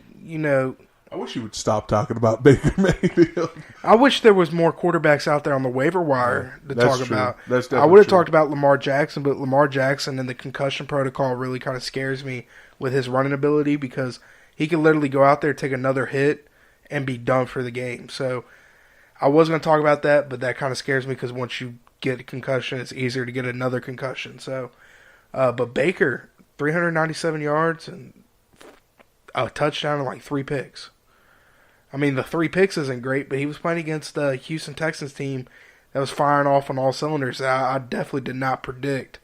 I wish you would stop talking about Baker Mayfield. I wish there was more quarterbacks out there on the waiver wire to talk true. about. That's definitely I would have true. talked about Lamar Jackson, but Lamar Jackson and the concussion protocol really kind of scares me with his running ability because he could literally go out there, take another hit, and be done for the game. So I was going to talk about that, but that kind of scares me because once you get a concussion, it's easier to get another concussion. So, but Baker, 397 yards and a touchdown and 3 picks. I mean, the 3 picks isn't great, but he was playing against the Houston Texans team that was firing off on all cylinders. I definitely did not predict.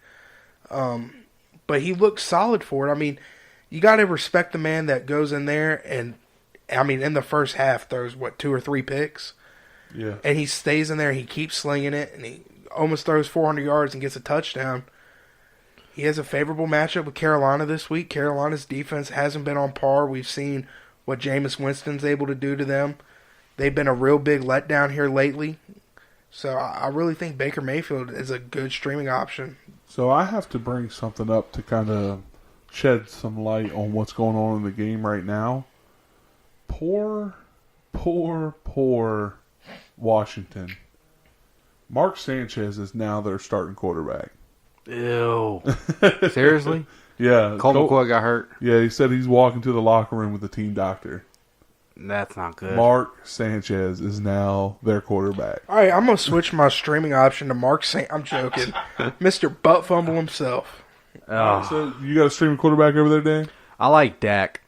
But he looked solid for it. I mean, you got to respect the man that goes in there and, in the first half, throws, 2 or 3 picks? Yeah. And he stays in there, and he keeps slinging it, and he almost throws 400 yards and gets a touchdown. He has a favorable matchup with Carolina this week. Carolina's defense hasn't been on par. We've seen what Jameis Winston's able to do to them. They've been a real big letdown here lately. So I really think Baker Mayfield is a good streaming option. So I have to bring something up to kind of shed some light on what's going on in the game right now. Poor Washington. Mark Sanchez is now their starting quarterback. Ew. Seriously? Yeah. Colt McCoy got hurt? Yeah, he said he's walking to the locker room with the team doctor. That's not good. Mark Sanchez is now their quarterback. All right, I'm going to switch my streaming option to Mark Sanchez. I'm joking. Mr. Butt Fumble himself. So you got a streaming quarterback over there, Dan? I like Dak.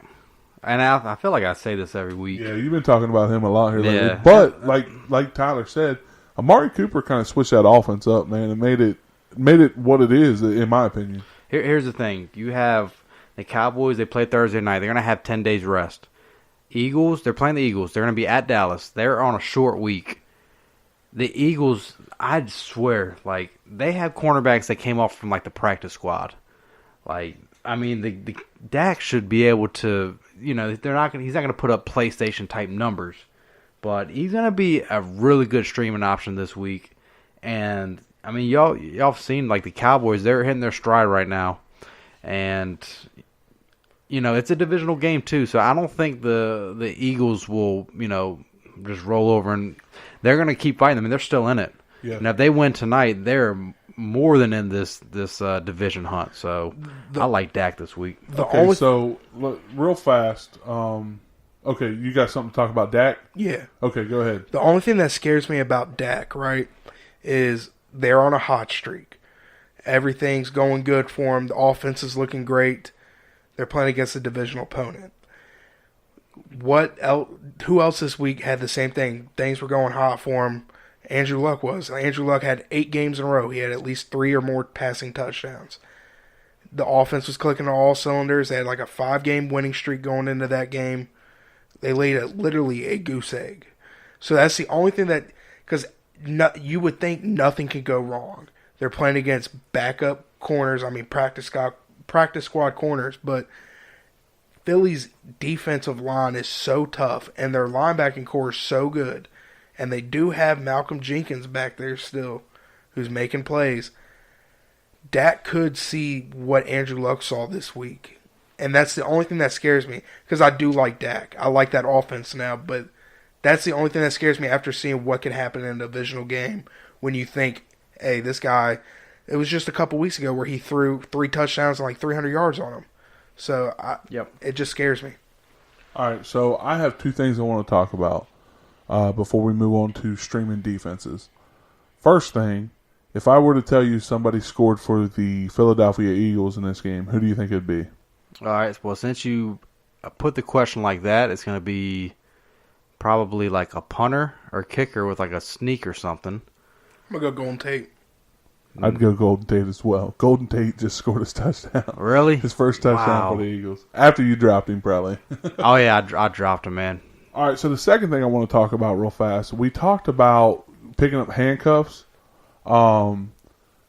And I feel like I say this every week. Yeah, you've been talking about him a lot here lately. Yeah. But like Tyler said, Amari Cooper kind of switched that offense up, man, and made it what it is, in my opinion. Here's the thing. You have the Cowboys, they play Thursday night. They're going to have 10 days rest. Eagles, they're playing the Eagles. They're going to be at Dallas. They're on a short week. The Eagles, I'd swear, they have cornerbacks that came off from, the practice squad. The Dak should be able to, he's not going to put up PlayStation-type numbers. But he's going to be a really good streaming option this week. And, y'all have seen, the Cowboys, they're hitting their stride right now. And, it's a divisional game, too. So I don't think the Eagles will, just roll over. And they're going to keep fighting. They're still in it. Yeah. And if they win tonight, they're more than in this division hunt. So I like Dak this week. So real fast. Okay, you got something to talk about Dak? Yeah. Okay, go ahead. The only thing that scares me about Dak, right, is they're on a hot streak. Everything's going good for them. The offense is looking great. They're playing against a divisional opponent. what else? Who else this week had the same thing? Things were going hot for him. Andrew Luck was. Andrew Luck had 8 games in a row. He had at least 3 or more passing touchdowns. The offense was clicking on all cylinders. They had like a 5-game winning streak going into that game. They laid literally a goose egg. So that's the only thing that, because you would think nothing could go wrong. They're playing against backup corners. I mean, practice squad corners, but Philly's defensive line is so tough, and their linebacking core is so good. And they do have Malcolm Jenkins back there still, who's making plays. Dak could see what Andrew Luck saw this week. And that's the only thing that scares me, because I do like Dak. I like that offense now, but that's the only thing that scares me after seeing what can happen in a divisional game when you think, hey, this guy, it was just a couple weeks ago where he threw 3 touchdowns and like 300 yards on him. So it just scares me. All right, so I have 2 things I want to talk about before we move on to streaming defenses. First thing, if I were to tell you somebody scored for the Philadelphia Eagles in this game, who do you think it'd be? All right, well, since you put the question like that, it's going to be probably like a punter or kicker with like a sneak or something. I'm going to go Golden Tate. I'd go Golden Tate as well. Golden Tate just scored his touchdown. Really? His first touchdown for the Eagles. After you dropped him, probably. Oh, yeah, I dropped him, man. All right, so the second thing I want to talk about real fast, we talked about picking up handcuffs.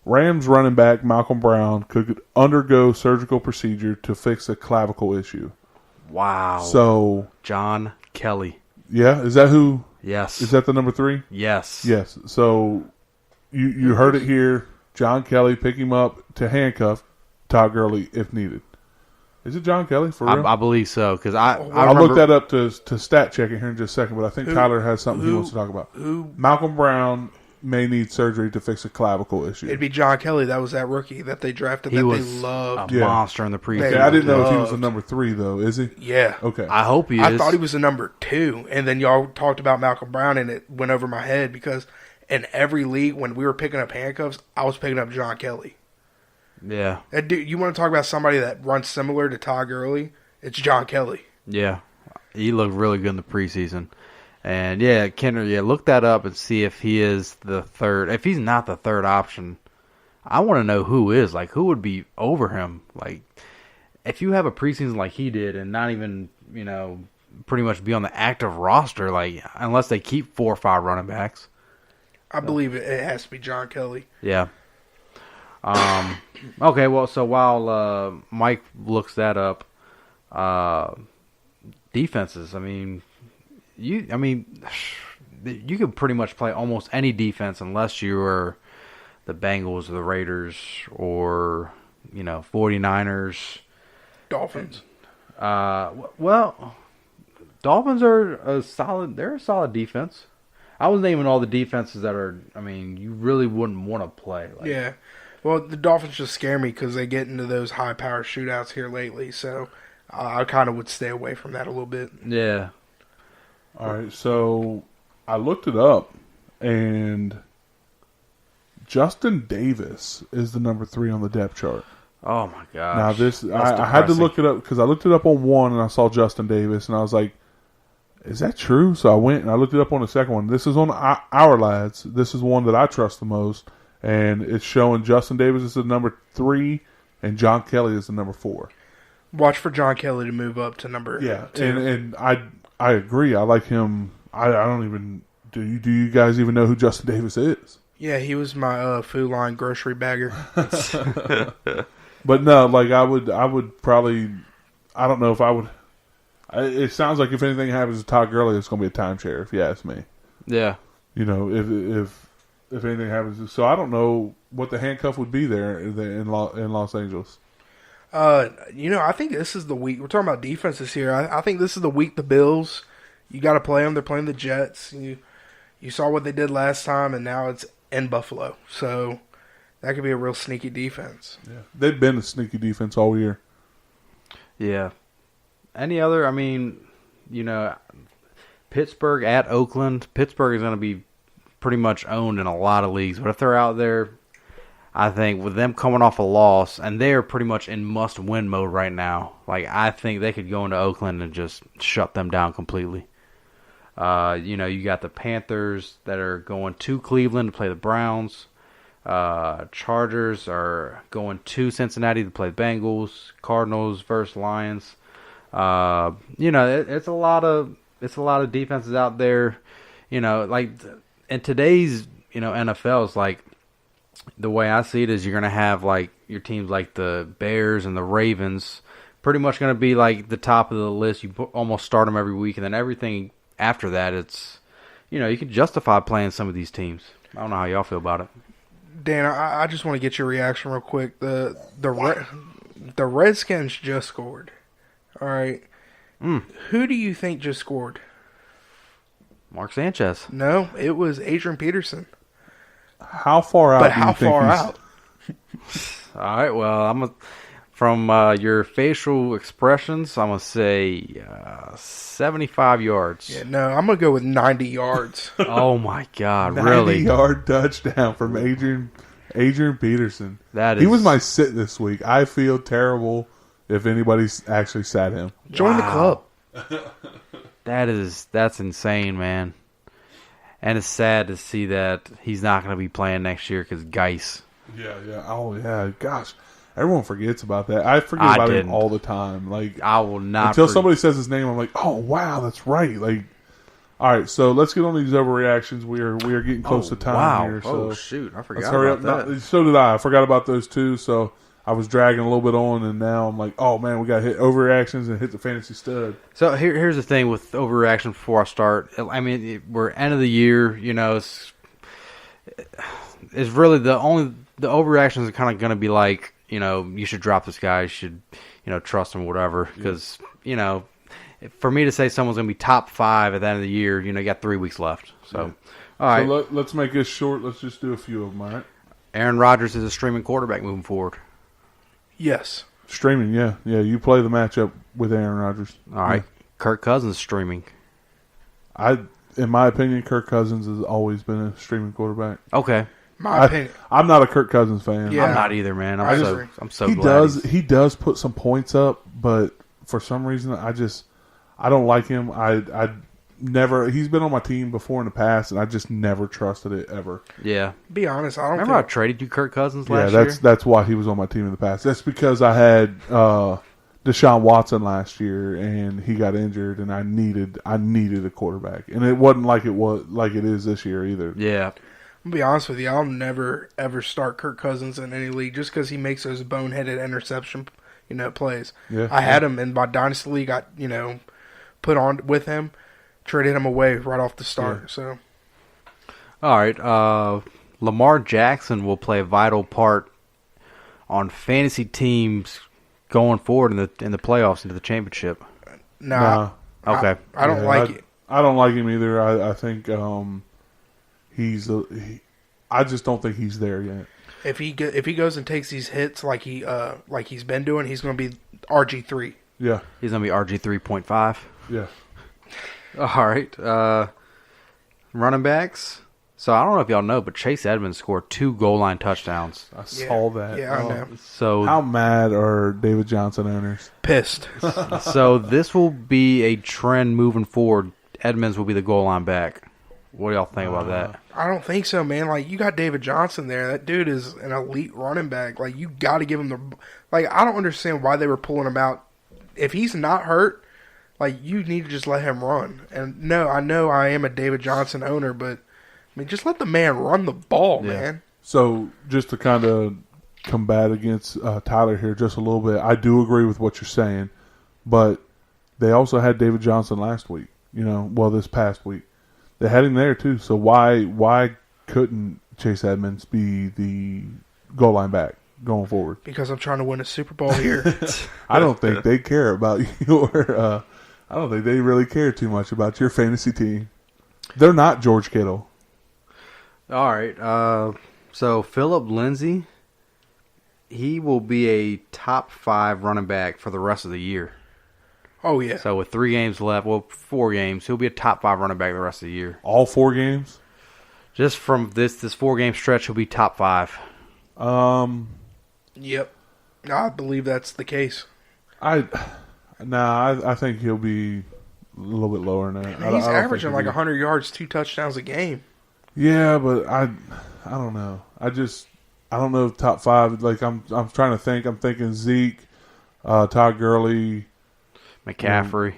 Rams running back Malcolm Brown could undergo surgical procedure to fix a clavicle issue. Wow. So John Kelly. Yeah, is that who? Yes. Is that the number 3? Yes. Yes. So you heard it here. John Kelly pick him up to handcuff Todd Gurley if needed. Is it John Kelly for real? I believe so, because I'll look that up to stat check it here in just a second. But I think Tyler has something he wants to talk about. Malcolm Brown may need surgery to fix a clavicle issue. It'd be John Kelly. That was that rookie that they drafted he that was they loved. a monster in the preseason. Yeah, I didn't know if he was the number 3 though. Is he? Yeah. Okay. I hope he is. I thought he was the number 2, and then y'all talked about Malcolm Brown, and it went over my head because in every league when we were picking up handcuffs, I was picking up John Kelly. Yeah. And dude, you want to talk about somebody that runs similar to Todd Gurley? It's John Kelly. Yeah. He looked really good in the preseason. And, yeah, Kendra, look that up and see if he is the third. If he's not the third option, I want to know who is. Like, who would be over him? Like, if you have a preseason like he did and not even, pretty much be on the active roster, like, unless they keep 4 or 5 running backs. I believe it has to be John Kelly. Yeah. Okay, well, so while Mike looks that up, defenses, you could pretty much play almost any defense unless you were the Bengals or the Raiders or, 49ers. Dolphins. Well, Dolphins they're a solid defense. I was naming all the defenses that are, you really wouldn't want to play. Like, yeah. Well, the Dolphins just scare me because they get into those high-power shootouts here lately, so I kind of would stay away from that a little bit. Yeah. All right, so I looked it up, and Justin Davis is the number 3 on the depth chart. Oh, my gosh. Now, I had to look it up because I looked it up on one, and I saw Justin Davis, and I was like, is that true? So I went and I looked it up on the second one. This is on Our Lads. This is one that I trust the most. And it's showing Justin Davis is the number 3 and John Kelly is the number 4. Watch for John Kelly to move up to number 2. And I agree. I like him. I don't even do you guys even know who Justin Davis is? Yeah, he was my Food Line grocery bagger. But no, like I would probably, I don't know if I would. It sounds like if anything happens to Todd Gurley, it's going to be a timeshare, if you ask me. Yeah. If anything happens. So I don't know what the handcuff would be there in Los Angeles. I think this is the week. We're talking about defenses here. I think this is the week the Bills, you got to play them. They're playing the Jets. You saw what they did last time, and now it's in Buffalo. So that could be a real sneaky defense. Yeah, they've been a sneaky defense all year. Yeah. Any other, Pittsburgh at Oakland. Pittsburgh is going to be pretty much owned in a lot of leagues. But if they're out there, I think with them coming off a loss, and they're pretty much in must-win mode right now. Like, I think they could go into Oakland and just shut them down completely. You got the Panthers that are going to Cleveland to play the Browns. Chargers are going to Cincinnati to play the Bengals. Cardinals versus Lions. It's a lot of defenses out there. Like in today's NFL is like. The way I see it is you're going to have, like, your teams like the Bears and the Ravens pretty much going to be, like, the top of the list. You almost start them every week, and then everything after that, it's, you can justify playing some of these teams. I don't know how y'all feel about it. Dan, I just want to get your reaction real quick. The Redskins just scored. All right. Who do you think just scored? Mark Sanchez. No, it was Adrian Peterson. How far out? But how far out? All right. Well, from your facial expressions, I'm gonna say 75 yards. Yeah, no, I'm gonna go with 90 yards. Oh my God! Really? 90-yard touchdown from Adrian Peterson. He was my sit this week. I feel terrible if anybody's actually sat him. Join the club. That's insane, man. And it's sad to see that he's not going to be playing next year because Geis. Yeah. Oh, yeah. Gosh. Everyone forgets about that. I forget about him all the time. Like, I will not. Until somebody says his name, I'm like, oh, wow, that's right. Like, all right, so let's get on these overreactions. We are getting close to time here. So shoot. I forgot let's hurry about up. that. So did I. I forgot about those two, so I was dragging a little bit on, and now I'm like, oh, man, we got to hit overreactions and hit the fantasy stud. So here's the thing with overreaction before I start. I mean, we're end of the year. It's really the overreactions are kind of going to be like, you should drop this guy. You should, trust him, whatever. Because, for me to say someone's going to be top 5 at the end of the year, you got 3 weeks left. So, all right. So let's make this short. Let's just do a few of them, all right? Aaron Rodgers is a streaming quarterback moving forward. Yes. Streaming, yeah. Yeah, you play the matchup with Aaron Rodgers. All right. Yeah. Kirk Cousins streaming. In my opinion, Kirk Cousins has always been a streaming quarterback. Okay. My opinion. I'm not a Kirk Cousins fan. Yeah. I'm not either, man. I'm so glad. He does put some points up, but for some reason, I don't like him. He's been on my team before in the past, and I just never trusted it ever. Yeah. Be honest, I don't remember I traded you Kirk Cousins last year? Yeah, that's why he was on my team in the past. That's because I had Deshaun Watson last year, and he got injured, and I needed a quarterback, and it wasn't like it is this year either. Yeah. I'm gonna be honest with you, I'll never ever start Kirk Cousins in any league just because he makes those boneheaded interception, plays. Yeah. I had him in my dynasty league. Got put on with him. Traded him away right off the start. Yeah. So, all right. Lamar Jackson will play a vital part on fantasy teams going forward in the playoffs into the championship. Nah. Okay. I don't like it. I don't like him either. I think I just don't think he's there yet. If he goes and takes these hits like he's been doing, he's going to be RG3. Yeah. He's going to be RG 3.5. Yeah. All right. Running backs. So I don't know if y'all know, but Chase Edmonds scored 2 goal line touchdowns. I saw that. Yeah, I know. So how mad are David Johnson owners? Pissed. So this will be a trend moving forward. Edmonds will be the goal line back. What do y'all think about that? I don't think so, man. Like, you got David Johnson there. That dude is an elite running back. Like, you got to give him the... Like, I don't understand why they were pulling him out. If he's not hurt... Like, you need to just let him run. And no, I know I am a David Johnson owner, but, I mean, just let the man run the ball, man. So, just to kind of combat against Tyler here just a little bit, I do agree with what you're saying, but they also had David Johnson last week, this past week. They had him there, too. So, why couldn't Chase Edmonds be the goal line back going forward? Because I'm trying to win a Super Bowl here. I don't think they care about your... I don't think they really care too much about your fantasy team. They're not George Kittle. All right. So Phillip Lindsay, he will be a top 5 running back for the rest of the year. Oh, yeah. So with 3 games left, 4 games, he'll be a top 5 running back the rest of the year. All 4 games? Just from this 4-game stretch, he'll be top 5. Yep. I believe that's the case. I think he'll be a little bit lower than that. He's averaging like 100 yards, 2 touchdowns a game. Yeah, but I don't know. I don't know if top 5. Like I'm trying to think. I'm thinking Zeke, Todd Gurley, McCaffrey.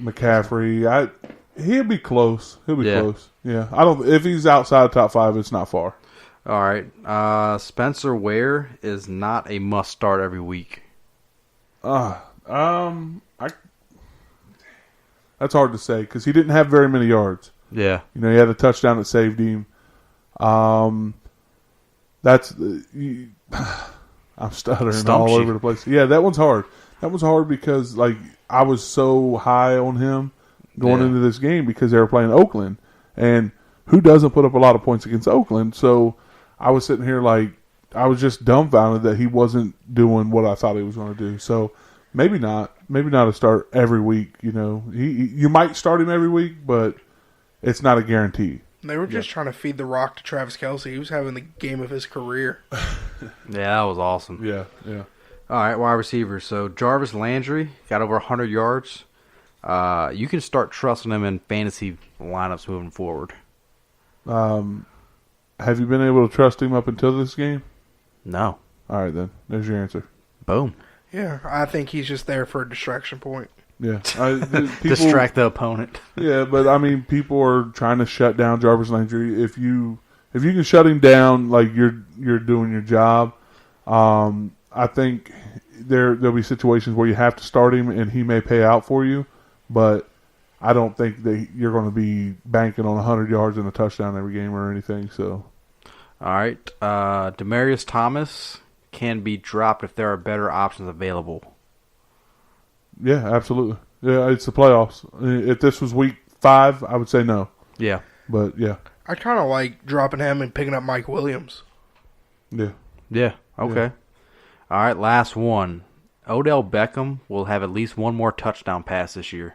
He'll be close. He'll be close. Yeah. I don't. If he's outside of top 5, it's not far. All right. Spencer Ware is not a must start every week. That's hard to say because he didn't have very many yards. Yeah. He had a touchdown that saved him. I'm stuttering all over the place. Yeah, that one's hard. That was hard because I was so high on him going into this game because they were playing Oakland, and who doesn't put up a lot of points against Oakland? So I was sitting here I was just dumbfounded that he wasn't doing what I thought he was going to do. So maybe not a start every week. You might start him every week, but it's not a guarantee. They were just trying to feed the rock to Travis Kelce. He was having the game of his career. Yeah, that was awesome. Yeah. All right, wide receivers. So Jarvis Landry got over 100 yards. You can start trusting him in fantasy lineups moving forward. Have you been able to trust him up until this game? No. All right, then. There's your answer. Boom. Yeah, I think he's just there for a distraction point. Yeah. Distract the opponent. Yeah, but people are trying to shut down Jarvis Landry. If you can shut him down, you're doing your job. I think there'll be situations where you have to start him, and he may pay out for you. But I don't think that you're going to be banking on 100 yards and a touchdown every game or anything. So, all right, Demaryius Thomas can be dropped if there are better options available. Yeah, absolutely. Yeah, it's the playoffs. If this was week 5, I would say no. Yeah, but yeah, I kind of like dropping him and picking up Mike Williams. Yeah. Yeah. Okay. Yeah. All right, last one. Odell Beckham will have at least one more touchdown pass this year.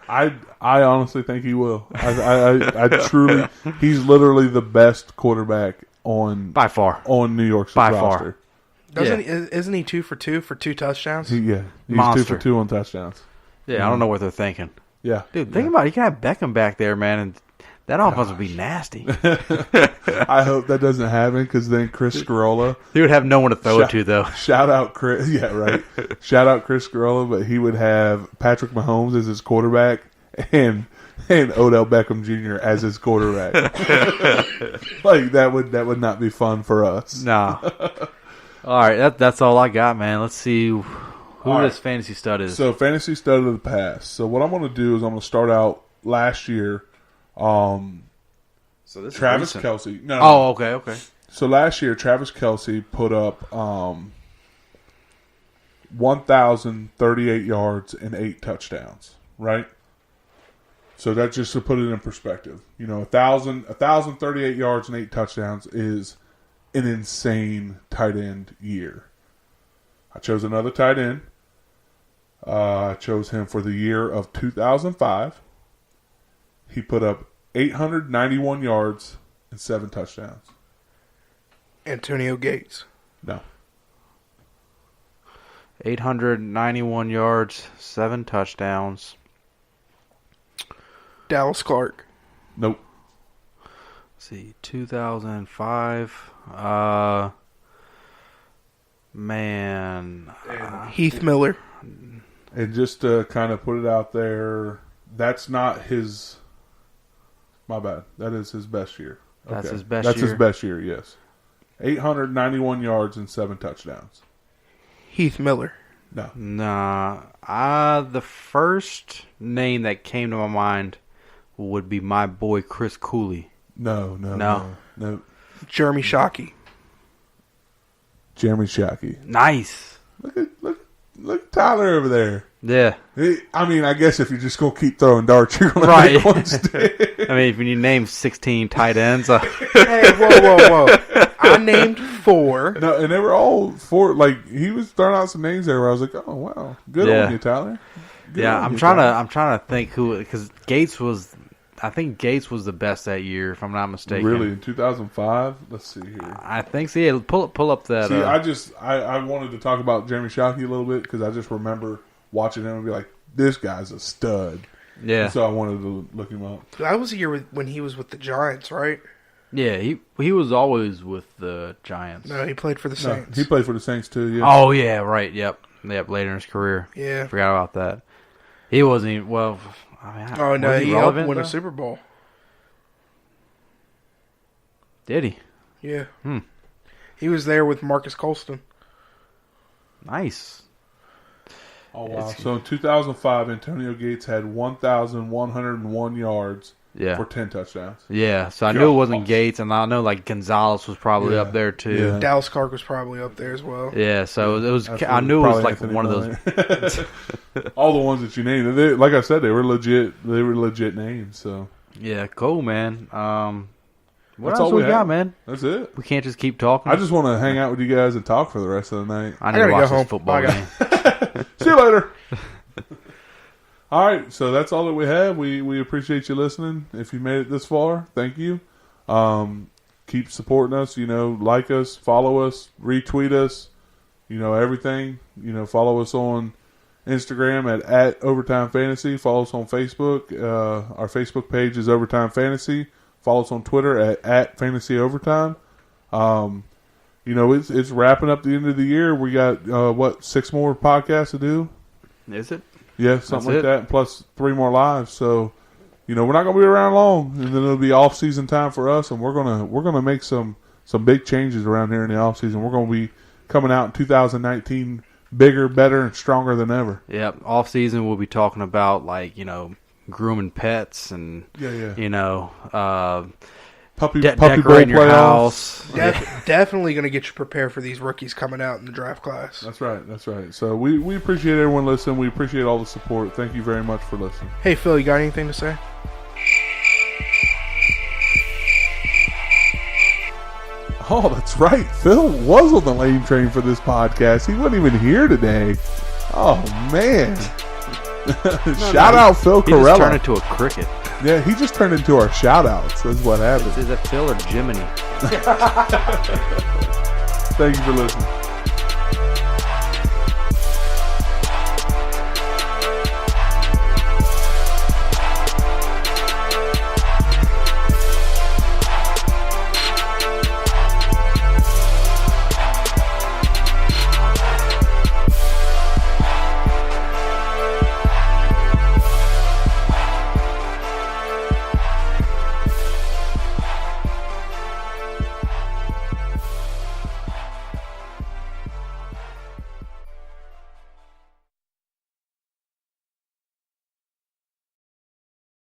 I honestly think he will. I truly, he's literally the best quarterback by far on New York's by roster. Far. Isn't he 2 for 2 for 2 touchdowns? He's Monster. 2 for 2 on touchdowns. Yeah, I don't know what they're thinking. Yeah, dude, think about it. You can have Beckham back there, man, and that offense would be nasty. I hope that doesn't happen because then Chris Scarola, he would have no one to throw it to, though. Shout out Chris, yeah, right. Shout out Chris Scarola, but he would have Patrick Mahomes as his quarterback and Odell Beckham Jr. as his quarterback. That would not be fun for us. Nah. All right, that's all I got, man. Let's see who this fantasy stud is. So fantasy stud of the past. So what I'm going to do is I'm going to start out last year. So this Travis is Kelce. No. Oh, okay. So last year, Travis Kelce put up 1,038 yards and 8 touchdowns. Right. So that's just to put it in perspective. 1,038 yards and 8 touchdowns is an insane tight end year. I chose another tight end. I chose him for the year of 2005. He put up 891 yards and 7 touchdowns. Antonio Gates. No. 891 yards, 7 touchdowns. Dallas Clark. Nope. Let's see, 2005. Heath Miller. And just to kind of put it out there, that's not his. My bad. That is his best year. Okay. That's his best year? year? His best year, yes. 891 yards and 7 touchdowns. Heath Miller. No. Nah. The first name that came to my mind would be my boy Chris Cooley. No. Jeremy Shockey. Jeremy Shockey. Nice. Look at Tyler over there. Yeah. I guess if you're just going to keep throwing darts, you're going to make one stick. If you name 16 tight ends. Hey, whoa. I named 4. No, and they were all 4. He was throwing out some names there where I was like, oh, wow. Good on you, Tyler. I'm trying to think who, because Gates was, I think Gates was the best that year, if I'm not mistaken. Really, in 2005? Let's see here. I think so. Yeah, pull up that. See, I wanted to talk about Jeremy Shockey a little bit because I just remember watching him and be like, this guy's a stud. Yeah. And so I wanted to look him up. That was a year when he was with the Giants, right? Yeah, he was always with the Giants. No, he played for the Saints. He played for the Saints too. Yeah. Oh yeah, right. Yep. Later in his career. Yeah. Forgot about that. He wasn't even, well. I mean, he helped win a Super Bowl. Did he? Yeah. He was there with Marcus Colston. Nice. Oh wow! So in 2005, Antonio Gates had 1,101 yards. Yeah. For 10 touchdowns. Yeah, so I knew it wasn't Gates, and I know like Gonzalez was probably up there too. Yeah. Dallas Clark was probably up there as well. Yeah, so it was. Absolutely. I knew it was Probably like Anthony one of those. All the ones that you named, like I said, they were legit. They were legit names. So Yeah, cool, man. What That's else all we got, have. man? That's it. We can't just keep talking. I just want to hang out with you guys and talk for the rest of the night. I need to gotta watch go this home. football Bye, game. See you later. All right, so that's all that we have. We appreciate you listening. If you made it this far, thank you. Keep supporting us. Like us, follow us, retweet us. Everything. Follow us on Instagram at Overtime Fantasy. Follow us on Facebook. Our Facebook page is Overtime Fantasy. Follow us on Twitter at Fantasy Overtime. It's wrapping up the end of the year. We got 6 more podcasts to do. Is it? Yeah, something like That's it. that, plus 3 more lives. So, we're not going to be around long, and then it'll be off season time for us, and we're gonna make some big changes around here in the off season. We're going to be coming out in 2019 bigger, better, and stronger than ever. Yep. Off season, we'll be talking about grooming pets and Puppy decorating bowl your playoffs. house. Definitely going to get you prepared for these rookies coming out in the draft class. That's right. So we appreciate everyone listening. We appreciate all the support. Thank you very much for listening. Hey, Phil, you got anything to say? Oh, that's right. Phil was on the lame train for this podcast. He wasn't even here today. Oh, man. Shout out Phil He Carella. just turned into a cricket. Yeah, he just turned into our shout-outs. That's what happened. Is that Phil or Jiminy? Thank you for listening.